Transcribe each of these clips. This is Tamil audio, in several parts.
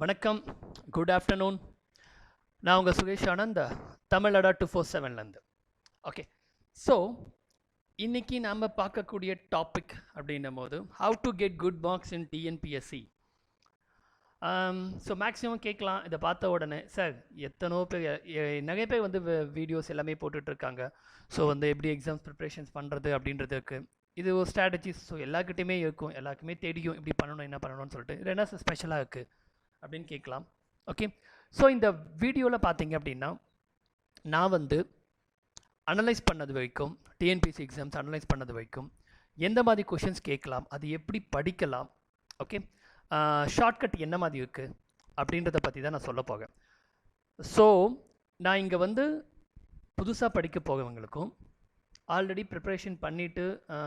வணக்கம், குட் ஆஃப்டர்நூன். நான் உங்கள் சுகேஷ் ஆனந்த், தமிழடா 247லேருந்து. ஓகே, ஸோ இன்றைக்கி நாம் பார்க்கக்கூடிய டாபிக் அப்படின்னும் போது how to get good marks in TNPSC. So maximum கேட்கலாம் இதை பார்த்த உடனே, சார் எத்தனோ பேர் நிறைய பேர் வந்து வீடியோஸ் எல்லாமே போட்டுட்ருக்காங்க. ஸோ வந்து எப்படி எக்ஸாம்ஸ் ப்ரிப்ரேஷன்ஸ் பண்ணுறது அப்படின்றதுக்கு இது ஒரு ஸ்ட்ராட்டஜிஸ். ஸோ எல்லாருக்கிட்டையுமே இருக்கும், எல்லாருக்குமே தெரியும் இப்படி பண்ணணும் என்ன பண்ணணும்னு சொல்லிட்டு. இது என்ன ஸ்பெஷலாக இருக்குது அப்படின்னு கேட்கலாம். ஓகே, ஸோ இந்த வீடியோவில் பார்த்தீங்க அப்படின்னா நான் வந்து அனலைஸ் பண்ணது வரைக்கும், டிஎன்பிஎஸ்சி எக்ஸாம்ஸ் அனலைஸ் பண்ணது வரைக்கும் எந்த மாதிரி கொஷின்ஸ் கேட்கலாம், அது எப்படி படிக்கலாம், ஓகே, ஷார்ட்கட் என்ன மாதிரி இருக்குது அப்படின்றத பற்றி தான் நான் சொல்ல போகிறேன். ஸோ நான் இங்கே வந்து புதுசாக படிக்க போகிறவங்களுக்கும் ஆல்ரெடி ப்ரிப்ரேஷன் பண்ணிவிட்டு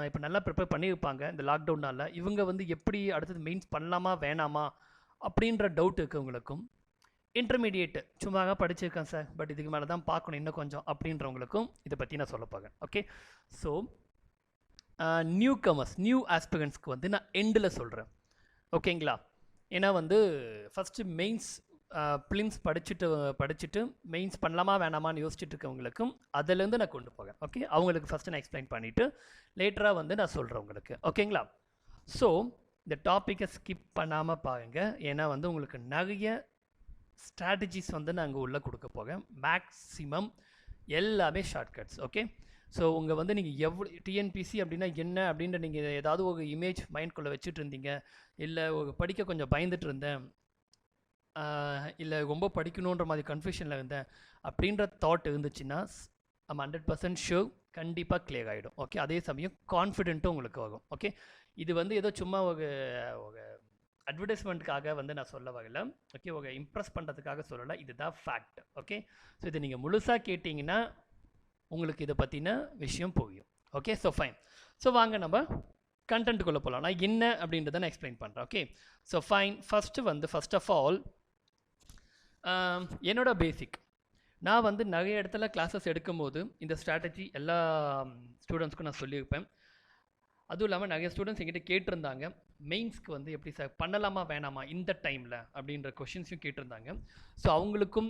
இப்போ நல்லா ப்ரிப்பேர் பண்ணியிருப்பாங்க இந்த லாக்டவுனால், இவங்க வந்து எப்படி அடுத்தது மெயின்ஸ் பண்ணலாமா வேணாமா அப்படின்ற டவுட் இருக்கவங்களுக்கும், இன்டர்மீடியேட் சும்மாவே படிச்சிருக்கேன் சார் பட் இதுக்கு மேலே தான் பார்க்கணும் இன்னும் கொஞ்சம் அப்படின்றவங்களுக்கும் இதை பற்றி நான் சொல்ல போகிறேன். Okay, so new commerce, new ஆஸ்பிரண்ட்ஸ்க்கு வந்து நான் எண்டில் சொல்கிறேன். ஓகேங்களா? ஏன்னா வந்து ஃபஸ்ட்டு மெயின்ஸ் ப்ளிம்ஸ் படிச்சுட்டு மெயின்ஸ் பண்ணலாமா வேணாமான்னு யோசிச்சுட்டு இருக்கவங்களுக்கும் அதிலேருந்து நான் கொண்டு போகிறேன். ஓகே, அவங்களுக்கு ஃபஸ்ட்டு நான் எக்ஸ்பிளைன் பண்ணிவிட்டு லேட்டராக வந்து நான் சொல்கிறேன் உங்களுக்கு. ஓகேங்களா? ஸோ இந்த டாப்பிக்கை ஸ்கிப் பண்ணாமல் பாருங்கள், ஏன்னா வந்து உங்களுக்கு நிறைய ஸ்ட்ராட்டஜிஸ் வந்து நான் அங்கே உள்ளே கொடுக்க போகிறேன். மேக்ஸிமம் எல்லாமே ஷார்ட்கட்ஸ். ஓகே, ஸோ உங்கள் வந்து நீங்கள் எவ்வளோ டிஎன்பிசி அப்படின்னா என்ன அப்படின்ற நீங்கள் ஏதாவது ஒரு இமேஜ் மைண்ட்குள்ளே வச்சுட்டு இருந்தீங்க, இல்லை ஒரு படிக்க கொஞ்சம் பயந்துட்டு இருந்தேன், இல்லை ரொம்ப படிக்கணுன்ற மாதிரி கன்ஃபியூஷனில் இருந்தேன் அப்படின்ற தாட் இருந்துச்சுன்னா நம்ம 100% ஷூர் கண்டிப்பாக கிளியர் ஆகிடும். ஓகே, அதே சமயம் கான்ஃபிடென்ட்டும் உங்களுக்கு வரும். ஓகே, இது வந்து ஏதோ சும்மா ஒரு அட்வர்டைஸ்மெண்ட்டுக்காக வந்து நான் சொல்ல வரல. ஓகே, ஒரு இம்ப்ரெஸ் பண்ணுறதுக்காக சொல்லலை, இதுதான் ஃபேக்ட். ஓகே, ஸோ இதை நீங்கள் முழுசாக கேட்டிங்கன்னா உங்களுக்கு இதை பற்றின விஷயம் புரியும். Okay, so fine. ஸோ வாங்க நம்ம கண்டென்ட்டுக்குள்ளே போகலாம். நான் என்ன அப்படின்றத நான் எக்ஸ்பிளைன் பண்ணுறேன். Okay, so fine. First of all என்னோட பேசிக், நான் வந்து நிறைய இடத்துல கிளாஸஸ் எடுக்கும்போது இந்த ஸ்ட்ராட்டஜி எல்லா ஸ்டூடெண்ட்ஸ்க்கும் நான் சொல்லியிருப்பேன். அதுவும் இல்லாமல் நிறைய ஸ்டூடெண்ட்ஸ் எங்கிட்ட கேட்டிருந்தாங்க, மெயின்ஸ்க்கு வந்து எப்படி சார் பண்ணலாமா வேணாமா இந்த டைமில் அப்படின்ற கொஷின்ஸையும் கேட்டிருந்தாங்க. ஸோ அவங்களுக்கும்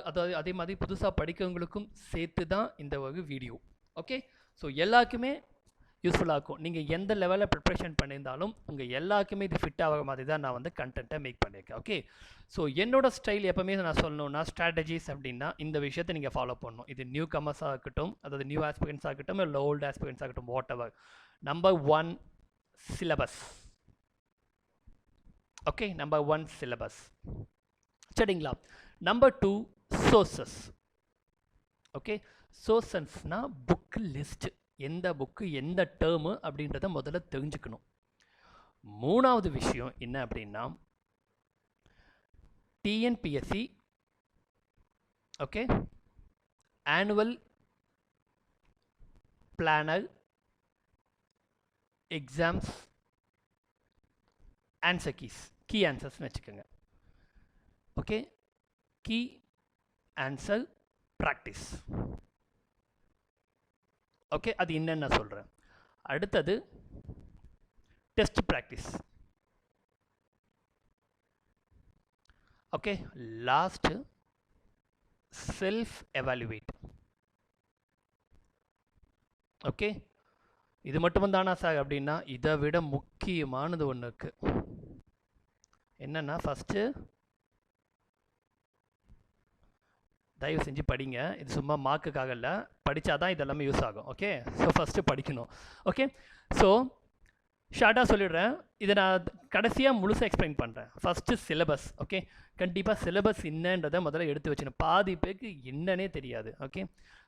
அதாவது அதே மாதிரி புதுசாக படிக்கிறவங்களுக்கும் சேர்த்து தான் இந்த ஒரு வீடியோ. ஓகே, ஸோ எல்லாருக்குமே யூஸ்ஃபுல்லாக இருக்கும். நீங்கள் எந்த லெவலில் ப்ரிப்ரேஷன் பண்ணியிருந்தாலும் உங்கள் எல்லாருக்குமே இது ஃபிட் ஆகிற மாதிரி தான் நான் வந்து கண்டென்ட்டை மேக் பண்ணியிருக்கேன். ஓகே, ஸோ என்னோடய ஸ்டைல் எப்போவுமே நான் சொல்லணும்னா ஸ்ட்ராட்டஜிஸ் அப்படின்னா இந்த விஷயத்தை நீங்கள் ஃபாலோ பண்ணணும். இது நியூ கமர்ஸாக இருக்கட்டும், அதாவது நியூ ஆஸ்பிரண்ட்ஸாக இருக்கட்டும், இல்லை ஓல்டு ஆஸ்பிரண்ட்ஸாக இருக்கட்டும், whatever. Number 1 syllabus. Okay, number 1 syllabus, சரிங்களா? Number 2 sources. ஓகே, சோர்சஸ்னால் புக் லிஸ்ட், எந்த புக்கு எந்த டேர்மு அப்படின்றத முதல்ல தெரிஞ்சுக்கணும். மூணாவது விஷயம் என்ன அப்படின்னா TNPSC okay annual planner exams answer key ஆன்சர்ஸ்னு வச்சுக்கோங்க. Okay, key answer practice. Okay, அது என்னன்னு நான் சொல்கிறேன். அடுத்தது test practice. Okay, last self evaluate. Okay, இது மட்டும் தானா சார் அப்படின்னா இதை விட முக்கியமானது ஒன்று இருக்குது. என்னென்னா ஃபஸ்ட்டு தயவு செஞ்சு படிங்க. இது சும்மா மார்க்குக்காக இல்லை, படித்தா தான் இதெல்லாமே யூஸ் ஆகும். ஓகே, ஸோ ஃபஸ்ட்டு படிக்கணும். ஓகே, ஸோ ஷார்ட்டாக சொல்லிடுறேன், இதை நான் கடைசியாக முழுசாக எக்ஸ்பிளைன் பண்ணுறேன். First syllabus. ஓகே, கண்டிப்பாக சிலபஸ் என்னன்றதை முதல்ல எடுத்து வச்சுக்கணும். பாதி பேருக்கு என்னன்னே தெரியாது. Okay,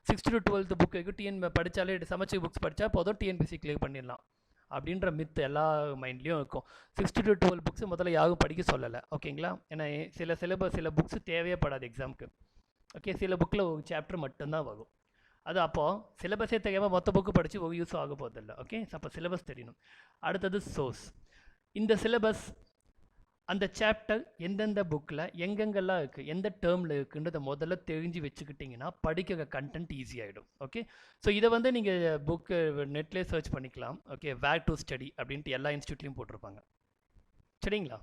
6th to 12th book இருக்குது, டிஎன் படித்தாலே சமச்சீர் புக்ஸ் படித்தா போதும் டிஎன்பிசி கிளியர் பண்ணிடலாம் அப்படின்ற மித்து எல்லா மைண்ட்லேயும் இருக்கும். 6th to 12 புக்ஸ் முதல்ல யாரும் படிக்க சொல்லலை. ஓகேங்களா? ஏன்னா சில புக்ஸ் தேவையப்படாது எக்ஸாமுக்கு. ஓகே, சில புக்கில் ஒரு சாப்டர் மட்டும்தான் வரும். அது அப்போது சிலபஸே தெரியாமல் மொத்த புக்கு படித்து ஒரு யூஸ் ஆக போதில்லை. ஓகே, அப்போ சிலபஸ் தெரியணும். அடுத்தது சோர்ஸ். இந்த சிலபஸ் அந்த சாப்டர் எந்தெந்த புக்கில் எங்கெங்கெல்லாம் இருக்குது, எந்த டேர்மில் இருக்குன்றதை முதல்ல தெரிஞ்சு வச்சுக்கிட்டிங்கன்னா படிக்கிற கண்டென்ட் ஈஸியாகிடும். ஓகே, ஸோ இதை வந்து நீங்கள் புக்கு நெட்லேயே சர்ச் பண்ணிக்கலாம். ஓகே, வேர் டு ஸ்டடி அப்படின்ட்டு எல்லா இன்ஸ்டியூட்லேயும் போட்டிருப்பாங்க. சரிங்களா?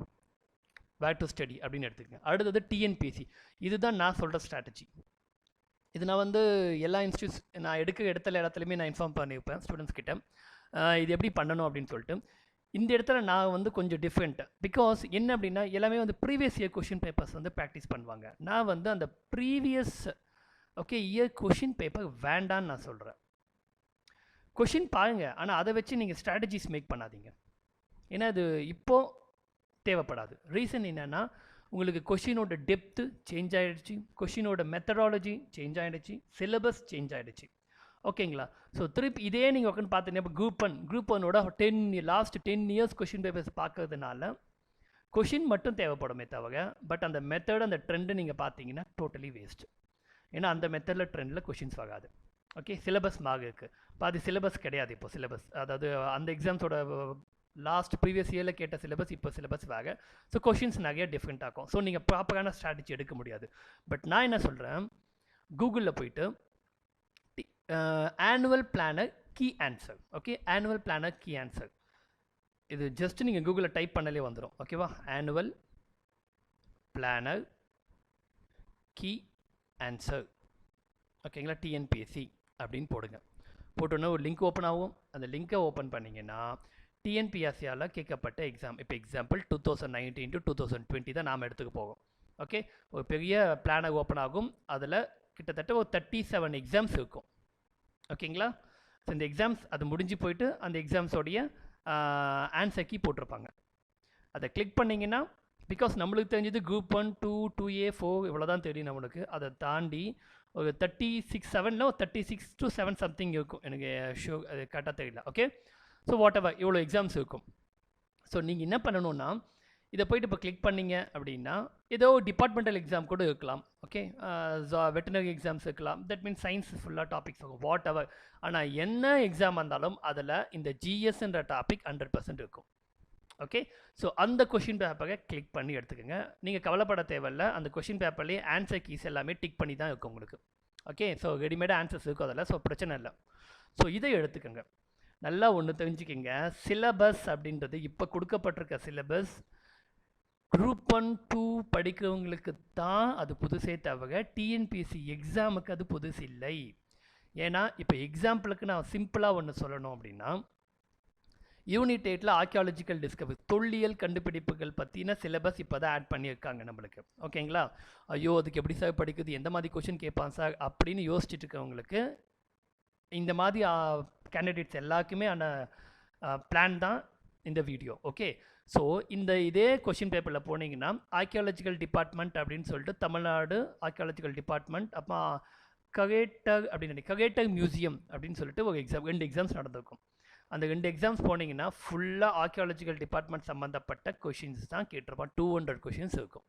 வேர் டு ஸ்டடி அப்படின்னு எடுத்துக்கங்க. அடுத்தது டிஎன்பிஎஸ்சி. இதுதான் நான் சொல்கிற ஸ்ட்ராட்டஜி. இது நான் வந்து எல்லா இன்ஸ்டியூட்ஸ் நான் எடுக்கிற இடத்துலையுமே நான் இன்ஃபார்ம் பண்ணியிருப்பேன் ஸ்டூடெண்ட்ஸ் கிட்ட இது எப்படி பண்ணணும் அப்படின்னு சொல்லிட்டு. இந்த இடத்துல நான் வந்து கொஞ்சம் டிஃப்ரெண்ட். பிகாஸ் என்ன அப்படின்னா எல்லாமே வந்து ப்ரீவியஸ் இயர் கொஷின் பேப்பர்ஸ் வந்து ப்ராக்டிஸ் பண்ணுவாங்க. நான் வந்து அந்த ப்ரீவியஸ் இயர் கொஷின் பேப்பர் வேண்டான்னு நான் சொல்கிறேன். கொஷின் பாருங்கள், ஆனால் அதை வச்சு நீங்கள் ஸ்ட்ராட்டஜிஸ் மேக் பண்ணாதீங்க. ஏன்னா அது இப்போது தேவைப்படாது. ரீசன் என்னென்னா உங்களுக்கு கொஷினோட டெப்த்து சேஞ்ச் ஆகிடுச்சு, கொஷினோட மெத்தடாலஜி சேஞ்ச் ஆகிடுச்சு, சிலபஸ் சேஞ்ச் ஆகிடுச்சு. ஓகேங்களா? ஸோ திருப்பி இதே நீங்கள் உட்காந்து பார்த்தீங்கன்னா இப்போ குரூப் ஒன்னோட லாஸ்ட் 10 இயர்ஸ் கொஷின் பேப்பர்ஸ் பார்க்கறதுனால கொஷின் மட்டும் தேவைப்படுமே தவிர பட் அந்த மெத்தட் அந்த ட்ரெண்டு நீங்கள் பார்த்தீங்கன்னா டோட்டலி வேஸ்ட். ஏன்னா அந்த மெத்தடில் ட்ரெண்டில் கொஷின்ஸ் வராது. ஓகே, சிலபஸ் மார்க் இருக்குது, பாதி சிலபஸ் கிடையாது. இப்போ சிலபஸ் அதாவது அந்த எக்ஸாம்ஸோட லாஸ்ட் ப்ரீவியஸ் இயரில் கேட்ட சிலபஸ் இப்போ சிலபஸ் வேறு. ஸோ கொஷின்ஸ் நிறைய டிஃப்ரெண்ட் ஆகும். ஸோ நீங்கள் ப்ராப்பரான ஸ்ட்ராட்டஜி எடுக்க முடியாது. பட் நான் என்ன சொல்கிறேன், கூகுளில் போயிட்டு annual planner key answer. Okay, annual planner key answer. இது ஜஸ்ட் நீங்கள் கூகுளில் டைப் பண்ணலே வந்துடும். ஓகேவா? Annual planner key answer. ஓகேங்களா? டிஎன்பிஎஸ்சி அப்படின்னு போடுங்க. போட்டோன்னா ஒரு லிங்க் ஓப்பன் ஆகும். அந்த லிங்க்கை ஓப்பன் பண்ணிங்கன்னா டிஎன்பிஎஸ்சியால் கேட்கப்பட்ட எக்ஸாம், இப்போ எக்ஸாம்பிள் 2019 to 2020 தான் நாம் எடுத்துக்க போகும். ஓகே, ஒரு பெரிய பிளானை ஓப்பன் ஆகும். அதில் கிட்டத்தட்ட ஒரு 37 எக்ஸாம்ஸ் இருக்கும். ஓகேங்களா? ஸோ இந்த எக்ஸாம்ஸ் அது முடிஞ்சு போயிட்டு அந்த எக்ஸாம்ஸோடைய ஆன்சர் கீ போட்டிருப்பாங்க. அதை கிளிக் பண்ணிங்கன்னா பிகாஸ் நம்மளுக்கு தெரிஞ்சது குரூப் 1, 2, 2A, 4 இவ்வளோ தான் தெரியும் நம்மளுக்கு. அதை தாண்டி ஒரு 36-7 36 to 7 சம்திங் இருக்கும். எனக்கு ஷோ அது கரெக்டாக தெரியல. ஓகே, ஸோ வாட் எவர் இவ்வளோ எக்ஸாம்ஸ் இருக்கும். ஸோ நீங்கள் என்ன பண்ணணுன்னா இதை போய்ட்டு இப்போ கிளிக் பண்ணிங்க அப்படின்னா ஏதோ டிபார்ட்மெண்டல் எக்ஸாம் கூட இருக்கலாம். ஓகே, வெட்டினரி எக்ஸாம்ஸ் இருக்கலாம். தட் மீன்ஸ் சயின்ஸ் ஃபுல்லாக டாபிக்ஸ் இருக்கும், வாட் எவர். ஆனால் என்ன எக்ஸாம் இருந்தாலும் அதில் இந்த ஜிஎஸ்ன்ற டாபிக் 100% இருக்கும். ஓகே, ஸோ அந்த கொஷின் பேப்பரை கிளிக் பண்ணி எடுத்துக்கோங்க. நீங்கள் கவலைப்பட தேவையில்லை, அந்த கொஷின் பேப்பர்லேயே ஆன்சர் கீஸ் எல்லாமே டிக் பண்ணி தான் இருக்கும் உங்களுக்கு. ஓகே, ஸோ ரெடிமேடாக ஆன்சர்ஸ் இருக்கும் அதில். ஸோ பிரச்சனை இல்லை. ஸோ இதை எடுத்துக்கோங்க. நல்லா ஒன்று தெரிஞ்சுக்கிங்க, சிலபஸ் அப்படின்றது இப்போ கொடுக்கப்பட்டிருக்க சிலபஸ் குரூப் 1, 2 படிக்கிறவங்களுக்கு தான் அது புதுசே தவிர டிஎன்பிஎஸ்சி எக்ஸாமுக்கு அது புதுசு இல்லை. ஏன்னா இப்போ எக்ஸாம்பிளுக்கு நான் சிம்பிளாக ஒன்று சொல்லணும் அப்படின்னா யூனிட் 8ல் ஆர்கியாலஜிக்கல் டிஸ்கவரி தொல்லியல் கண்டுபிடிப்புகள் பற்றின சிலபஸ் இப்போ தான் ஆட் பண்ணியிருக்காங்க நம்மளுக்கு. ஓகேங்களா? ஐயோ அதுக்கு எப்படி சார் படிக்குது, எந்த மாதிரி கொஷின் கேட்பான் சார் அப்படின்னு யோசிச்சுட்டு இருக்கவங்களுக்கு இந்த மாதிரி கேண்டிடேட்ஸ் எல்லாருக்குமே ஆன பிளான் தான் இந்த வீடியோ. ஓகே, ஸோ இதே கொஷின் பேப்பரில் போனீங்கன்னா ஆர்கியாலஜிக்கல் டிபார்ட்மெண்ட் அப்படின்னு சொல்லிட்டு தமிழ்நாடு ஆர்கியாலஜிக்கல் டிபார்ட்மெண்ட், அப்போ ககேட்டர் மியூசியம் அப்படின்னு சொல்லிட்டு ஒரு எக்ஸாம் 2 எக்ஸாம்ஸ் நடந்திருக்கும். அந்த 2 எக்ஸாம்ஸ் போனீங்கன்னா ஃபுல்லாக ஆர்கியாலஜிக்கல் டிபார்ட்மெண்ட் சம்மந்தப்பட்ட கொஷின்ஸ் தான் கேட்டிருப்பான். 200 கொஷின்ஸ் இருக்கும்.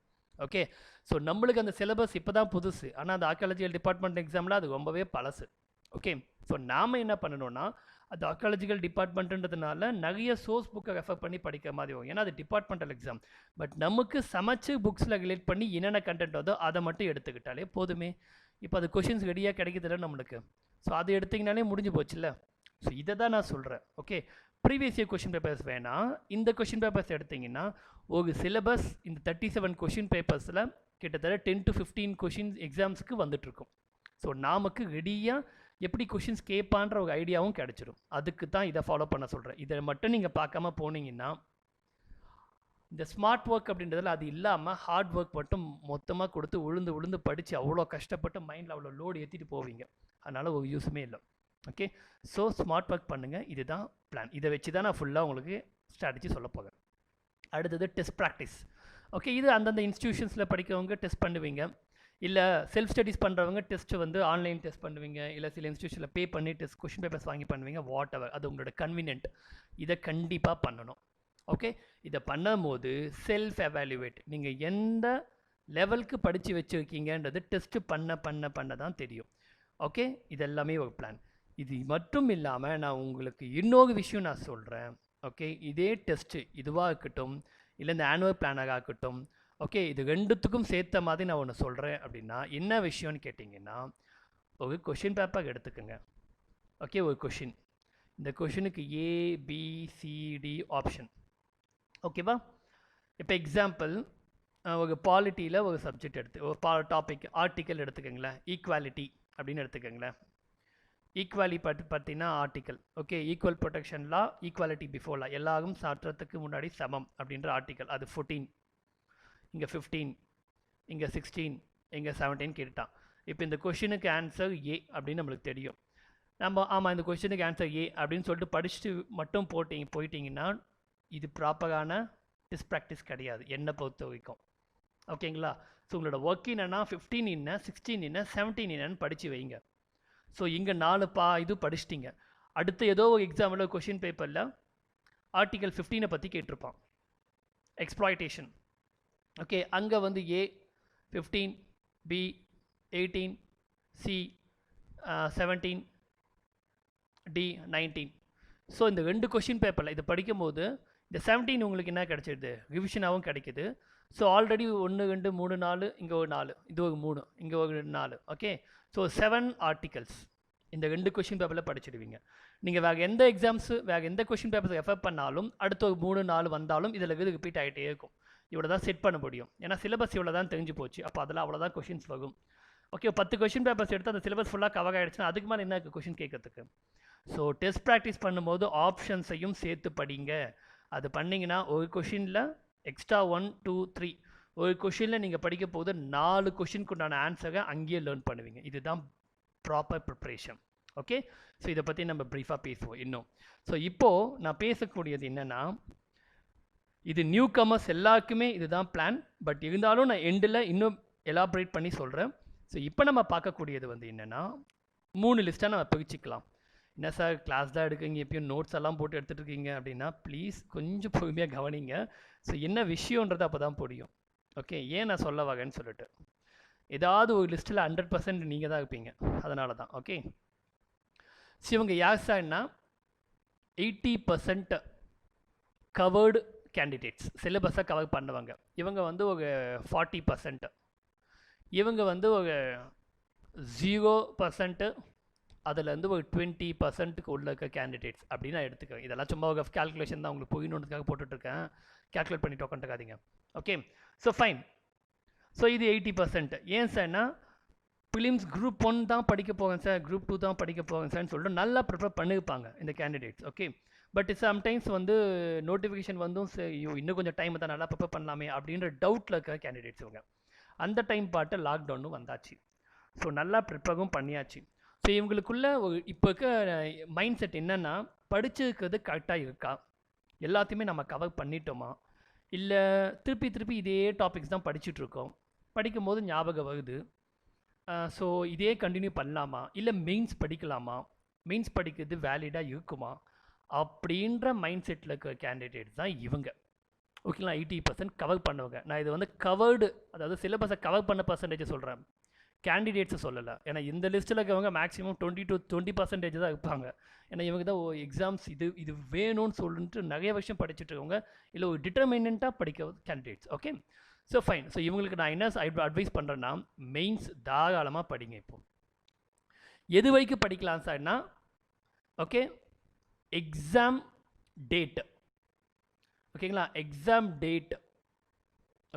ஓகே, ஸோ நம்மளுக்கு அந்த சிலபஸ் இப்போ தான் புதுசு, ஆனால் அந்த ஆர்கியாலஜிக்கல் டிபார்ட்மெண்ட் எக்ஸாமில் அது ரொம்பவே பழசு. ஓகே, ஸோ நாம் என்ன பண்ணணும்னா அது ஆர்கியாலஜிக்கல் டிபார்ட்மெண்ட்டுன்றதுனால நிறைய சோர்ஸ் புக்கை ரெஃபர் பண்ணி படிக்கிற மாதிரி வரும். ஏன்னா அது டிபார்ட்மெண்டல் எக்ஸாம். பட் நமக்கு சமைச்சு புக்ஸில் ரிலேட் பண்ணி என்னென்ன கண்டென்ட் வந்தோ அதை மட்டும் எடுத்துக்கிட்டாலே போதுமே. இப்போ அது கொஷின்ஸ் ரெடியாக கிடைக்குதுல்ல நம்மளுக்கு. ஸோ அது எடுத்திங்கனாலே முடிஞ்சு போச்சுல்ல. ஸோ இதை தான் நான் சொல்கிறேன். Okay, previous year question papers வேணாம், இந்த கொஷின் பேப்பர்ஸ் எடுத்திங்கன்னா ஒரு சிலபஸ் இந்த 37 கொஷின் பேப்பர்ஸில் கிட்டத்தட்ட 10 to 15 கொஷின்ஸ் எக்ஸாம்ஸுக்கு வந்துட்டுருக்கும். ஸோ நமக்கு ரெடியாக எப்படி கொஷின்ஸ் கேட்பான்ற ஒரு ஐடியாவும் கிடச்சிடும். அதுக்கு தான் இதை ஃபாலோ பண்ண சொல்கிறேன். இதை மட்டும் நீங்கள் பார்க்காம போனீங்கன்னா இந்த ஸ்மார்ட் ஒர்க் அப்படின்றதில் அது இல்லாமல் ஹார்ட் ஒர்க் மட்டும் மொத்தமாக கொடுத்து உழுந்து படித்து அவ்வளோ கஷ்டப்பட்டு மைண்டில் அவ்வளோ லோடு ஏற்றிட்டு போவீங்க. அதனால் ஒரு யூஸுமே இல்லை. ஓகே, ஸோ ஸ்மார்ட் ஒர்க் பண்ணுங்கள். இதுதான் பிளான். இதை வச்சு தான் நான் ஃபுல்லாக உங்களுக்கு ஸ்ட்ராட்டஜி சொல்ல போகிறேன். அடுத்தது டெஸ்ட் ப்ராக்டிஸ். ஓகே, இது அந்தந்த இன்ஸ்டியூஷன்ஸில் படிக்கிறவங்க டெஸ்ட் பண்ணுவீங்க, இல்லை செல்ஃப் ஸ்டடீஸ் பண்ணுறவங்க டெஸ்ட்டு வந்து ஆன்லைன் டெஸ்ட் பண்ணுவீங்க, இல்லை சில இன்ஸ்டியூஷனில் பே பண்ணி டெஸ்ட் கொஷின் பேப்பர்ஸ் வாங்கி பண்ணுவீங்க. வாட் எவர், அது உங்களோட கன்வீனியன்ட். இதை கண்டிப்பாக பண்ணணும். ஓகே, இதை பண்ணும் போது செல்ஃப் எவாலுவேட், நீங்கள் எந்த லெவலுக்கு படித்து வச்சுருக்கீங்கன்றது டெஸ்ட்டு பண்ண தான் தெரியும். ஓகே, இதெல்லாமே ஒரு பிளான். இது மட்டும் இல்லாமல் நான் உங்களுக்கு இன்னொரு விஷயம் நான் சொல்கிறேன். ஓகே, இதே டெஸ்ட்டு இதுவாக இருக்கட்டும், இல்லை இந்த ஆனுவல் பிளானாக இருக்கட்டும், ஓகே, இது ரெண்டுத்துக்கும் சேர்த்த மாதிரி நான் ஒன்று சொல்கிறேன். அப்படின்னா என்ன விஷயம்னு கேட்டிங்கன்னா ஒரு கொஷின் பேப்பர் எடுத்துக்கோங்க. ஓகே, ஒரு கொஷின், இந்த கொஷினுக்கு ABCD ஆப்ஷன். ஓகேவா? இப்போ எக்ஸாம்பிள் ஒரு பாலிட்டியில் ஒரு சப்ஜெக்ட் எடுத்து ஒரு டாபிக் ஆர்டிக்கல் எடுத்துக்கோங்களேன். ஈக்குவாலிட்டி அப்படின்னு எடுத்துக்கோங்களேன். ஈக்குவாலிட்டி பார்த்தீங்கன்னா ஆர்டிக்கல். ஓகே, ஈக்குவல் ப்ரொடெக்ஷன் லா, ஈக்குவாலிட்டி பிஃபோர் லா, எல்லாரும் சட்டத்துக்கு முன்னாடி சமம் அப்படின்ற ஆர்டிக்கல். அது 14, இங்கே 15, இங்கே 16, இங்கே 17 கேட்டான். இப்போ இந்த கொஷினுக்கு ஆன்சர் ஏ அப்படின்னு நம்மளுக்கு தெரியும். நம்ம ஆமாம் இந்த கொஷினுக்கு ஆன்சர் ஏ அப்படின்னு சொல்லிட்டு படிச்சுட்டு மட்டும் போயிட்டீங்கன்னா இது ப்ராப்பரான ப்ராக்டிஸ் கிடையாது என்னை பொறுத்த வரைக்கும். ஓகேங்களா? ஸோ உங்களோட ஒர்க் என்னன்னா 15 என்ன, 16 என்ன, 17 என்னன்னு படித்து வைங்க. ஸோ இங்கே 4 இது படிச்சிட்டிங்க. அடுத்து ஏதோ ஒரு எக்ஸாமில் கொஷின் பேப்பரில் ஆர்டிகல் 15 பற்றி கேட்டிருப்பான், எக்ஸ்ப்ளாய்டேஷன். ஓகே, அங்கே வந்து ஏ 15, பி 18, சி 17, டி 19. ஸோ இந்த 2 கொஷின் பேப்பரில் இது படிக்கும்போது இந்த 17 உங்களுக்கு என்ன கிடைச்சிடுது, ரிவிஷனாகவும் கிடைக்கிது. ஸோ ஆல்ரெடி 1 2 3 4, இங்கே ஒரு 4, இது ஒரு 3, இங்கே ஒரு 4. ஓகே, ஸோ 7 ஆர்டிகல்ஸ் இந்த 2 கொஷின் பேப்பரில் படிச்சிடுவீங்க. நீங்கள் வேறு எந்த எக்ஸாம்ஸு வேறு எந்த கொஷின் பேப்பர்ஸ் ரெஃபர் பண்ணாலும் அடுத்த ஒரு 3 4 வந்தாலும் இதில் இது ரிப்பீட் ஆகிட்டே இருக்கும். இவ்வளோ தான் செட் பண்ண முடியும். ஏன்னா சிலபஸ் இவ்வளோ தான் தெரிஞ்சு போச்சு. அப்போ அதில் அவ்வளோதான் கொஷின்ஸ் வரும். ஓகே, 10 கொஷின் பேப்பர்ஸ் எடுத்து அந்த சிலபஸ் ஃபுல்லாக கவர் ஆகிடுச்சுன்னா அதுக்கு மேலே என்ன கொஷின் கேட்கறதுக்கு. ஸோ டெஸ்ட் ப்ராக்டிஸ் பண்ணும்போது ஆப்ஷன்ஸையும் சேர்த்து படிங்க. அது பண்ணிங்கன்னா ஒரு கொஷினில் எக்ஸ்ட்ரா 1 2 3 ஒரு கொஷினில் நீங்கள் படிக்க போது 4 கொஷினுக்கு உண்டான ஆன்சரை அங்கேயே லேர்ன் பண்ணுவீங்க. இதுதான் ப்ராப்பர் ப்ரிப்ரேஷன். ஓகே, ஸோ இதை பற்றி நம்ம ப்ரீஃபாக பேசுவோம் இன்னும். ஸோ இப்போது நான் பேசக்கூடியது என்னென்னா, இது நியூ கமர்ஸ் எல்லாருக்குமே இதுதான் பிளான். பட் இருந்தாலும் நான் எண்டில் இன்னும் எலாபரேட் பண்ணி சொல்கிறேன். ஸோ இப்போ நம்ம பார்க்கக்கூடியது வந்து என்னென்னா 3 லிஸ்ட்டாக நம்ம பிரிச்சுக்கலாம். என்ன சார் கிளாஸ் தான் எடுக்குங்க, எப்பயும் நோட்ஸ் எல்லாம் போட்டு எடுத்துகிட்டு இருக்கீங்க அப்படின்னா ப்ளீஸ் கொஞ்சம் பொறுமையாக கவனிங்க. ஸோ என்ன விஷயன்றது அப்போ தான் புரியும். ஓகே, ஏன் நான் சொல்ல வகன்னு சொல்லிட்டு ஏதாவது ஒரு லிஸ்ட்டில் 100% நீங்கள் தான் இருப்பீங்க, அதனால தான். ஓகே, ஸோ இவங்க யார் சார்னா 80% கவர்டு கேண்டிடேட்ஸ், சிலபஸை கவர் பண்ணுவாங்க. இவங்க வந்து ஒரு 40%, இவங்க வந்து ஒரு 0%, அதுலேருந்து ஒரு 20%க்கு உள்ள இருக்க கேண்டிடேட்ஸ் அப்படின்னு நான் எடுத்துக்கிறேன். இதெல்லாம் சும்மா ஒரு கேல்குலேஷன் தான், உங்களுக்கு புரியணுன்றதுக்காக போட்டுட்ருக்கேன். கேல்குலேட் பண்ணிட்டு உட்காந்துக்காதீங்க. Okay, so fine. ஸோ இது 80%. ஏன் சார்னா ப்ரிலிம்ஸ் குரூப் 1 தான் படிக்க போவேன் சார், குரூப் 2 தான் படிக்க போவேன் சார்னு சொல்லிட்டு நல்லா ப்ரிப்பேர் பண்ணியிருப்பாங்க இந்த கேண்டிடேட்ஸ். ஓகே, பட் சம்டைம்ஸ் வந்து நோட்டிஃபிகேஷன் வந்தும் இன்னும் கொஞ்சம் டைம் தான் நல்லா ப்ரிப்பேர் பண்ணலாமே அப்படின்ற டவுட்டில் இருக்க கேண்டிடேட்ஸ் இவங்க. அந்த டைம் பாட்டு லாக்டவுனும் வந்தாச்சு. ஸோ நல்லா ப்ரிப்பேரும் பண்ணியாச்சு. ஸோ இவங்களுக்குள்ள ஒரு இப்போ இருக்க மைண்ட் செட் என்னென்னா, படிச்சிருக்கிறது கரெக்டாக இருக்கா, எல்லாத்தையுமே நம்ம கவர் பண்ணிட்டோமா, இல்லை திருப்பி இதே டாபிக்ஸ் தான் படிச்சுட்ருக்கோம், படிக்கும் போது ஞாபகம் வருது, ஸோ இதே கண்டினியூ பண்ணலாமா, இல்லை மெயின்ஸ் படிக்கலாமா, மெயின்ஸ் படிக்கிறது வேலிடாக இருக்குமா அப்படின்ற மைண்ட் செட்டில் இருக்கிற கேண்டிடேட்ஸ் தான் இவங்க. ஓகேங்களா, 80% கவர் பண்ணுவாங்க. நான் இது வந்து கவர்டு, அதாவது சிலபஸை கவர் பண்ண பர்சன்டேஜ் சொல்கிறேன், கேண்டிடேட்ஸை சொல்லலை. ஏன்னா இந்த லிஸ்ட்டில் இருக்கிறவங்க மேக்ஸிமம் 20 to 20% தான் இருப்பாங்க. ஏன்னா இவங்க தான் எக்ஸாம்ஸ் இது வேணும்னு சொல்லிட்டு நிறைய வருஷம் படிச்சுட்டு இருக்கவங்க, இல்லை ஒரு டிட்டர்மினண்ட்டாக படிக்க candidates. Okay, so fine. So இவங்களுக்கு நான் என்ன அட்வைஸ் பண்ணுறேன்னா, மெயின்ஸ் தாராளமாக படிங்க. இப்போது எது வரைக்கும் படிக்கலாம் சார்னா, ஓகே, எக்ஸாம் டேட். ஓகேங்களா, எக்ஸாம் டேட்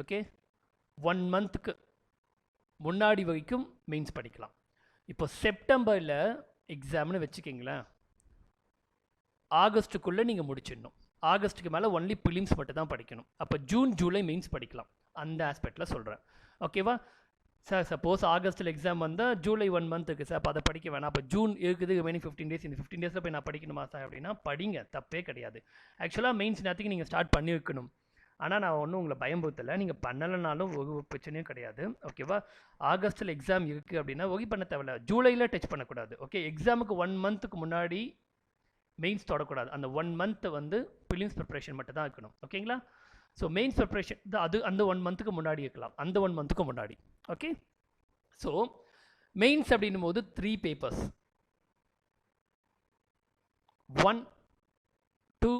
ஓகே 1 மந்த்துக்கு முன்னாடி வரைக்கும் மெயின்ஸ் படிக்கலாம். இப்போ செப்டம்பரில் எக்ஸாம்னு வச்சுக்கிங்களேன், ஆகஸ்ட்டுக்குள்ளே நீங்கள் முடிச்சிடணும். ஆகஸ்ட்டுக்கு மேலே ஒன்லி ப்ரிலிம்ஸ் மட்டும் தான் படிக்கணும். அப்போ ஜூன் ஜூலை மெயின்ஸ் படிக்கலாம். அந்த ஆஸ்பெக்டில் சொல்கிறேன். ஓகேவா சார்? சப்போஸ் ஆகஸ்ட்டில் எக்ஸாம் வந்தால் ஜூலை 1 மந்த் இருக்குது சார், அப்போ அதை படிக்க வேணாம், அப்போ ஜூன் இருக்குது ரிமைனிங் 15 days, இந்த 15 days போய் நான் படிக்கணுமா சார் அப்படின்னா படிங்க, தப்பே கிடையாது. ஆக்சுவலாக மெயின்ஸ் நேரத்துக்கு நீங்கள் ஸ்டார்ட் பண்ணி வைக்கணும். ஆனால் நான் ஒன்றும் உங்களை பயம்படுத்தலை, நீங்கள் பண்ணலைனாலும் ஒரு பிரச்சனையும் கிடையாது. ஓகேவா? ஆகஸ்ட்டில் எக்ஸாம் இருக்குது அப்படின்னா ஒரி பண்ண தேவையில்ல, ஜூலையில் டச் பண்ணக்கூடாது. ஓகே, எக்ஸாமுக்கு 1 மந்த்துக்கு முன்னாடி மெயின்ஸ் தொடக்கூடாது. அந்த 1 மந்த் வந்து ப்ரிலிம்ஸ் ப்ரிப்பரேஷன் மட்டும் தான் இருக்கணும். ஓகேங்களா? ஸோ மெயின்ஸ் ப்ரிப்பரேஷன் அது அந்த 1 மந்த்துக்கு முன்னாடி இருக்கலாம், அந்த 1 மந்த்துக்கு முன்னாடி. ஓகே, ஸோ மெயின்ஸ் அப்படின்னும் போது 3 papers, 1 2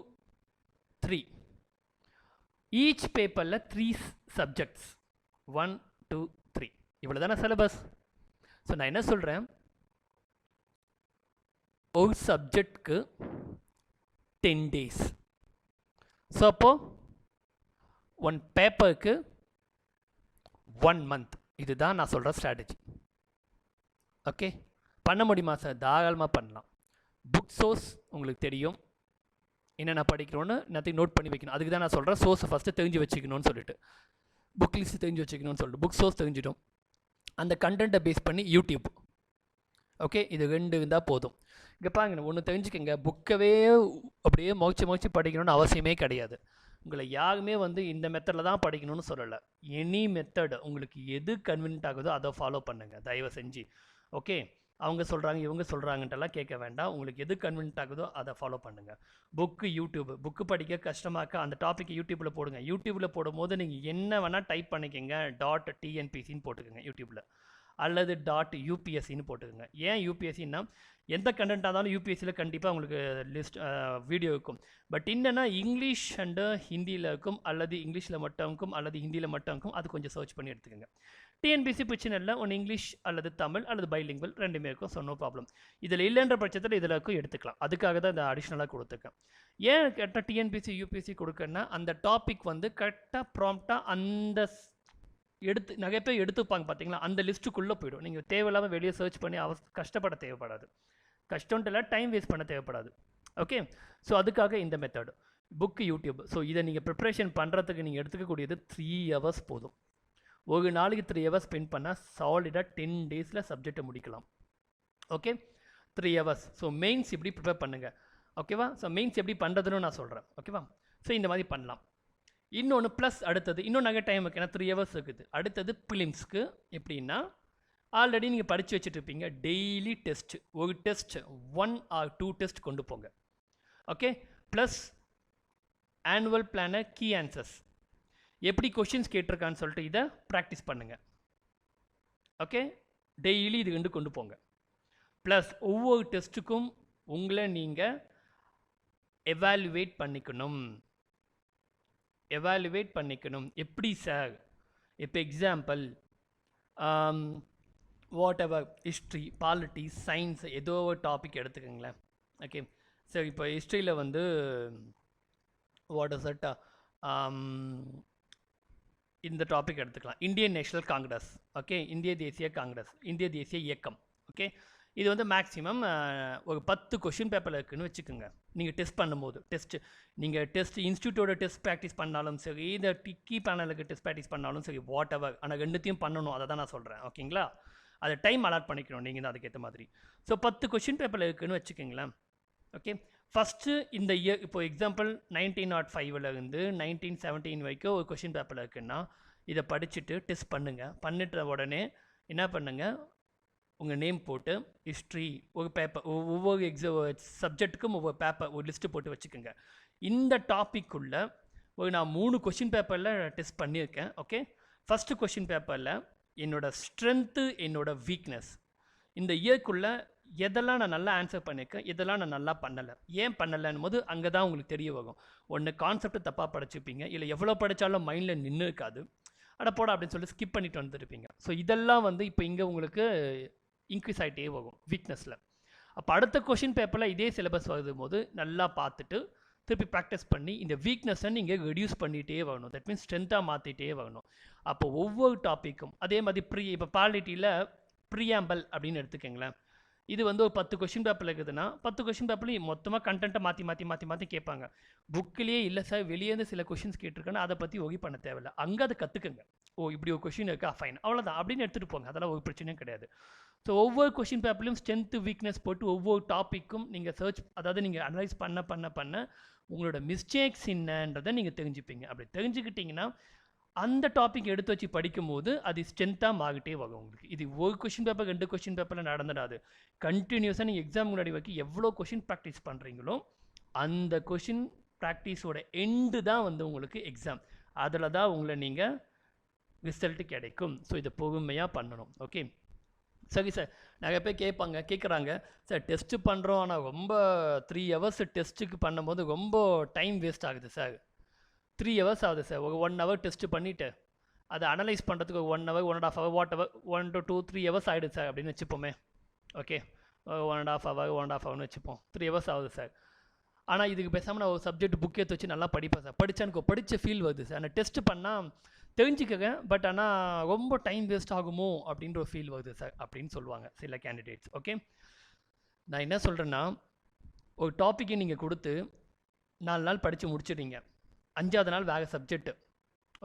3, ஈச் பேப்பரில் 3 subjects, 1 2 3, இவ்வளோ தானே சிலபஸ். ஸோ நான் என்ன சொல்கிறேன், ஒரு சப்ஜெக்ட்க்கு 10 days. ஸோ அப்போது 1 பேப்பருக்கு 1 month. இதுதான் நான் சொல்கிற ஸ்ட்ராட்டஜி. ஓகே, பண்ண முடியுமா சார்? தாராளமாக பண்ணலாம். புக் சோர்ஸ் உங்களுக்கு தெரியும், என்னென்ன படிக்கிறோன்னு எல்லாத்தையும் நோட் பண்ணி வைக்கணும். அதுக்கு தான் நான் சொல்கிறேன் சோர்ஸை ஃபஸ்ட்டு தெரிஞ்சு வச்சுக்கணும்னு சொல்லிட்டு, புக் லிஸ்ட் தெரிஞ்சு வச்சுக்கணும்னு சொல்லிட்டு. புக் சோர்ஸ் தெரிஞ்சிடும், அந்த கண்டென்ட்டை பேஸ் பண்ணி யூடியூப். ஓகே, இது 2 இருந்தால் போதும். இங்கே பாருங்க, ஒன்று தெரிஞ்சுக்கங்க, புக்கவே அப்படியே மொழிச்சு படிக்கணும்னு அவசியமே கிடையாது. உங்களை யாருமே வந்து இந்த மெத்தடில் தான் படிக்கணும்னு சொல்லலை. எனி மெத்தட் உங்களுக்கு எது கன்வீனியன்ட் ஆகுதோ அதை ஃபாலோ பண்ணுங்கள் தயவு செஞ்சு. ஓகே, அவங்க சொல்கிறாங்க இவங்க சொல்கிறாங்கன்ட்டெல்லாம் கேட்க வேண்டாம். உங்களுக்கு எது கன்வீனியன்ட் ஆகுதோ அதை ஃபாலோ பண்ணுங்கள். புக்கு படிக்க கஷ்டமாக்க அந்த டாப்பிக் யூடியூப்பில் போடுங்க. யூடியூப்பில் போடும்போது நீங்கள் என்ன வேணால் டைப் பண்ணிக்கோங்க, .tnpcன்னு போட்டுக்கோங்க யூடியூப்பில், அல்லது .upscன்னு போட்டுக்கோங்க. ஏன் யூபிஎஸ்சின்னா எந்த கண்டென்ட்டாக இருந்தாலும் யூபிஎஸ்சியில் கண்டிப்பாக உங்களுக்கு லிஸ்ட் வீடியோ இருக்கும். பட் என்னென்னா இங்கிலீஷ் அண்டு ஹிந்தியில் இருக்கும், அல்லது இங்கிலீஷில் மட்டும் இருக்கும், அல்லது ஹிந்தியில் மட்டும் இருக்கும். அது கொஞ்சம் சர்ச் பண்ணி எடுத்துக்கோங்க. டிஎன்பிசி பிரச்சனை இல்லை, ஒன்று இங்கிலீஷ் அல்லது தமிழ் அல்லது பைலிங்குவல் ரெண்டுமே இருக்கும். So no problem. இதில் இல்லைன்ற பட்சத்தில் இதில் இருக்கும் எடுத்துக்கலாம். அதுக்காக தான் இந்த அடிஷ்னலாக கொடுத்துருக்கேன். ஏன் கரெக்டாக டிஎன்பிசி யூபிஎஸ்சி கொடுக்கன்னா அந்த டாபிக் வந்து கரெக்டாக ப்ராம்ப்டாக அந்த நிறைய பேர் எடுத்துப்பாங்க பார்த்தீங்களா, அந்த லிஸ்ட்டுக்குள்ளே போய்டும். நீங்கள் தேவையில்லாமல் வெளியே சர்ச் பண்ணி கஷ்டப்பட தேவைப்படாது. கஷ்டம்ட்டு இல்லை, டைம் வேஸ்ட் பண்ண தேவைப்படாது. ஓகே, ஸோ அதுக்காக இந்த மெத்தடு புக்கு யூடியூப். ஸோ இதை நீங்கள் ப்ரிப்ரேஷன் பண்ணுறதுக்கு நீங்கள் எடுத்துக்கக்கூடியது 3 hours போதும். ஒரு நாளைக்கு 3 hours ஸ்பெண்ட் பண்ணால் சாலிடாக 10 days சப்ஜெக்டை முடிக்கலாம். Okay, 3 hours. ஸோ மெயின்ஸ் எப்படி ப்ரிப்பேர் பண்ணுங்கள். ஓகேவா? ஸோ மெயின்ஸ் எப்படி பண்ணுறதுன்னு நான் சொல்கிறேன். ஓகேவா? ஸோ இந்த மாதிரி பண்ணலாம். இன்னொன்று ப்ளஸ் அடுத்தது இன்னும் நிறைய டைம் இருக்குது, ஏன்னா 3 hours இருக்குது. அடுத்தது பிலிம்ஸ்க்கு எப்படின்னா, ஆல்ரெடி நீங்கள் படித்து வச்சுட்ருப்பீங்க, டெய்லி டெஸ்ட்டு, ஒரு டெஸ்ட் 1 or 2 டெஸ்ட் கொண்டு போங்க. Okay, plus annual planner key answers, எப்படி கொஷின்ஸ் கேட்டிருக்கான்னு சொல்லிட்டு இதை ப்ராக்டிஸ் பண்ணுங்கள். ஓகே, டெய்லி இது 2 கொண்டு போங்க. ப்ளஸ் ஒவ்வொரு டெஸ்ட்டுக்கும் உங்களை நீங்கள் எவாலுவேட் பண்ணிக்கணும். எப்படி சார்? இப்போ example what ever, history, politics, science, ஏதோ ஒரு டாபிக் எடுத்துக்கோங்களேன். ஓகே, சார் இப்போ ஹிஸ்ட்ரியில் வந்து வாட் இஸ் இட், இந்த டாபிக் எடுத்துக்கலாம், இந்தியன் நேஷனல் காங்கிரஸ். ஓகே, இந்திய தேசிய காங்கிரஸ், இந்திய தேசிய இயக்கம். ஓகே, இது வந்து மேக்ஸிமம் ஒரு 10 கொஷின் பேப்பரில் இருக்குதுன்னு வச்சுக்கோங்க. நீங்கள் டெஸ்ட் பண்ணும்போது நீங்கள் இன்ஸ்டியூட்டோட டெஸ்ட் ப்ராக்டிஸ் பண்ணாலும் சரி, இந்த டிக்கி பேனலுக்கு டெஸ்ட் ப்ராக்டிஸ் பண்ணாலும் சரி, வாட் எவர், ஆனால் 2த்தையும் பண்ணணும். அதை தான் நான் சொல்கிறேன். ஓகேங்களா? அதை டைம் அலாட் பண்ணிக்கணும் நீங்கள் தான் அதுக்கேற்ற மாதிரி. ஸோ 10 கொஷின் பேப்பரில் இருக்குதுன்னு வச்சுக்கோங்களேன். ஓகே, ஃபஸ்ட்டு இந்த இயர் இப்போ எக்ஸாம்பிள் 1905 இருந்து 1917 வரைக்கும் ஒரு கொஷின் பேப்பரில் இருக்குன்னா இதை படிச்சுட்டு டெஸ்ட் பண்ணுங்கள். பண்ணிட்ட உடனே என்ன பண்ணுங்கள், உங்கள் நேம் போட்டு ஹிஸ்ட்ரி ஒரு பேப்பர், ஒவ்வொரு சப்ஜெக்ட்டுக்கும் ஒவ்வொரு பேப்பர், ஒரு லிஸ்ட்டு போட்டு வச்சுக்கோங்க. இந்த டாப்பிக்குள்ளே நான் 3 கொஷின் பேப்பரில் டெஸ்ட் பண்ணியிருக்கேன். ஓகே, ஃபஸ்ட்டு கொஷின் பேப்பரில் என்னோடய ஸ்ட்ரென்த்து, என்னோடய வீக்னஸ், இந்த இயர்க்குள்ளே எதெல்லாம் நான் நல்லா ஆன்சர் பண்ணியிருக்கேன், எதெல்லாம் நான் நல்லா பண்ணலை, ஏன் பண்ணலைன்னு போது அங்கே தான் உங்களுக்கு தெரிய வரும். ஒன்று கான்செப்ட்டு தப்பாக படிச்சுப்பீங்க, இல்லை எவ்வளோ படித்தாலும் மைண்டில் நின்று இருக்காது, அட போட அப்படின்னு சொல்லி ஸ்கிப் பண்ணிட்டு வந்துருப்பீங்க. ஸோ இதெல்லாம் வந்து இப்போ இங்கே உங்களுக்கு இன்க்ரீஸ் ஆகிட்டே வரும் வீக்னஸில். அப்போ அடுத்த கொஷின் பேப்பரில் இதே சிலபஸ் வருது போது நல்லா பார்த்துட்டு திருப்பி ப்ராக்டிஸ் பண்ணி இந்த வீக்னஸை நீங்கள் ரெடியூஸ் பண்ணிகிட்டே வரணும். தட் மீன்ஸ் ஸ்ட்ரென்த்தாக மாற்றிட்டே வரணும். அப்போ ஒவ்வொரு டாப்பிக்கும் அதே மாதிரி இப்போ பாலிட்டியில் ப்ரீஆம்பிள் அப்படின்னு எடுத்துக்கங்களேன். இது வந்து ஒரு 10 கொஷின் பேப்பரில் இருக்குதுன்னா 10 கொஷின் பேப்பர்லையும் மொத்தமாக கண்டென்ட்டை மாற்றி கேட்பாங்க. புக்கிலேயே இல்லை சார், வெளியேருந்து சில கொஷின்ஸ் கேட்டிருக்கேன்னா அதை பற்றி ஒகி பண்ண தேவையில்லை, அங்கே அதை கற்றுக்குங்க. ஓ இப்படி ஒரு கொஷின் இருக்கா, ஃபைன், அவ்வளோதான் அப்படின்னு எடுத்துகிட்டு போங்க. அதெல்லாம் ஒரு பிரச்சனையும் கிடையாது. ஸோ ஒவ்வொரு கொஷின் பேப்பர்லையும் ஸ்ட்ரென்த்து வீக்னஸ் போட்டு ஒவ்வொரு டாப்பிக்கும் நீங்கள் அதாவது நீங்கள் அனலைஸ் பண்ண உங்களோட மிஸ்டேக்ஸ் என்னன்றதை நீங்கள் தெரிஞ்சுப்பீங்க. அப்படி தெரிஞ்சுக்கிட்டிங்கன்னா அந்த டாபிக் எடுத்து வச்சு படிக்கும்போது அது ஸ்ட்ரென்த்தாக மாறிட்டே வரும் உங்களுக்கு. இது ஒரு கொஷின் பேப்பர் 2 கொஷின் பேப்பரில் நடந்துடாது. கண்டினியூஸாக நீங்கள் எக்ஸாம் முன்னாடி வரைக்கும் எவ்வளோ கொஷின் ப்ராக்டிஸ் பண்ணுறீங்களோ அந்த கொஷின் ப்ராக்டிஸோட எண்டு தான் வந்து உங்களுக்கு எக்ஸாம். அதில் தான் உங்களை நீங்கள் ரிசல்ட்டு கிடைக்கும். ஸோ இதை பொறுமையாக பண்ணணும். ஓகே, சரி சார், நிறைய பேர் கேட்குறாங்க சார், டெஸ்ட்டு பண்ணுறோம் ஆனால் ரொம்ப 3 hours டெஸ்ட்டுக்கு பண்ணும்போது ரொம்ப டைம் வேஸ்ட் ஆகுது சார். 3 hours ஆகுது சார். ஒரு 1 hour டெஸ்ட்டு பண்ணிவிட்டு அதை அனலைஸ் பண்ணுறதுக்கு ஒரு 1 hour 1.5 hour what ever 1 to 2 3 hours ஆகிடுது சார் அப்படின்னு வச்சுப்போமே. ஓகே, 1.5 hour 1.5 hourனு வச்சுப்போம். 3 hours ஆகுது சார். ஆனால் இதுக்கு பேசாமல் நான் ஒரு சப்ஜெக்ட் புக் எடுத்து வச்சு நல்லா படிப்பேன் சார். படித்த ஃபீல் வருது சார். ஆனால் டெஸ்ட்டு பண்ணால் தெரிஞ்சுக்கங்க. பட் ஆனால் ரொம்ப டைம் வேஸ்ட் ஆகுமோ அப்படின்ற ஒரு ஃபீல் வருது சார் அப்படின்னு சொல்லுவாங்க சில கேண்டிடேட்ஸ். ஓகே, நான் என்ன சொல்கிறேன்னா, ஒரு டாப்பிக்கை நீங்கள் கொடுத்து 4 நாள் படித்து முடிச்சிடுறீங்க, 5ஆவது நாள் வேறு சப்ஜெக்ட்டு.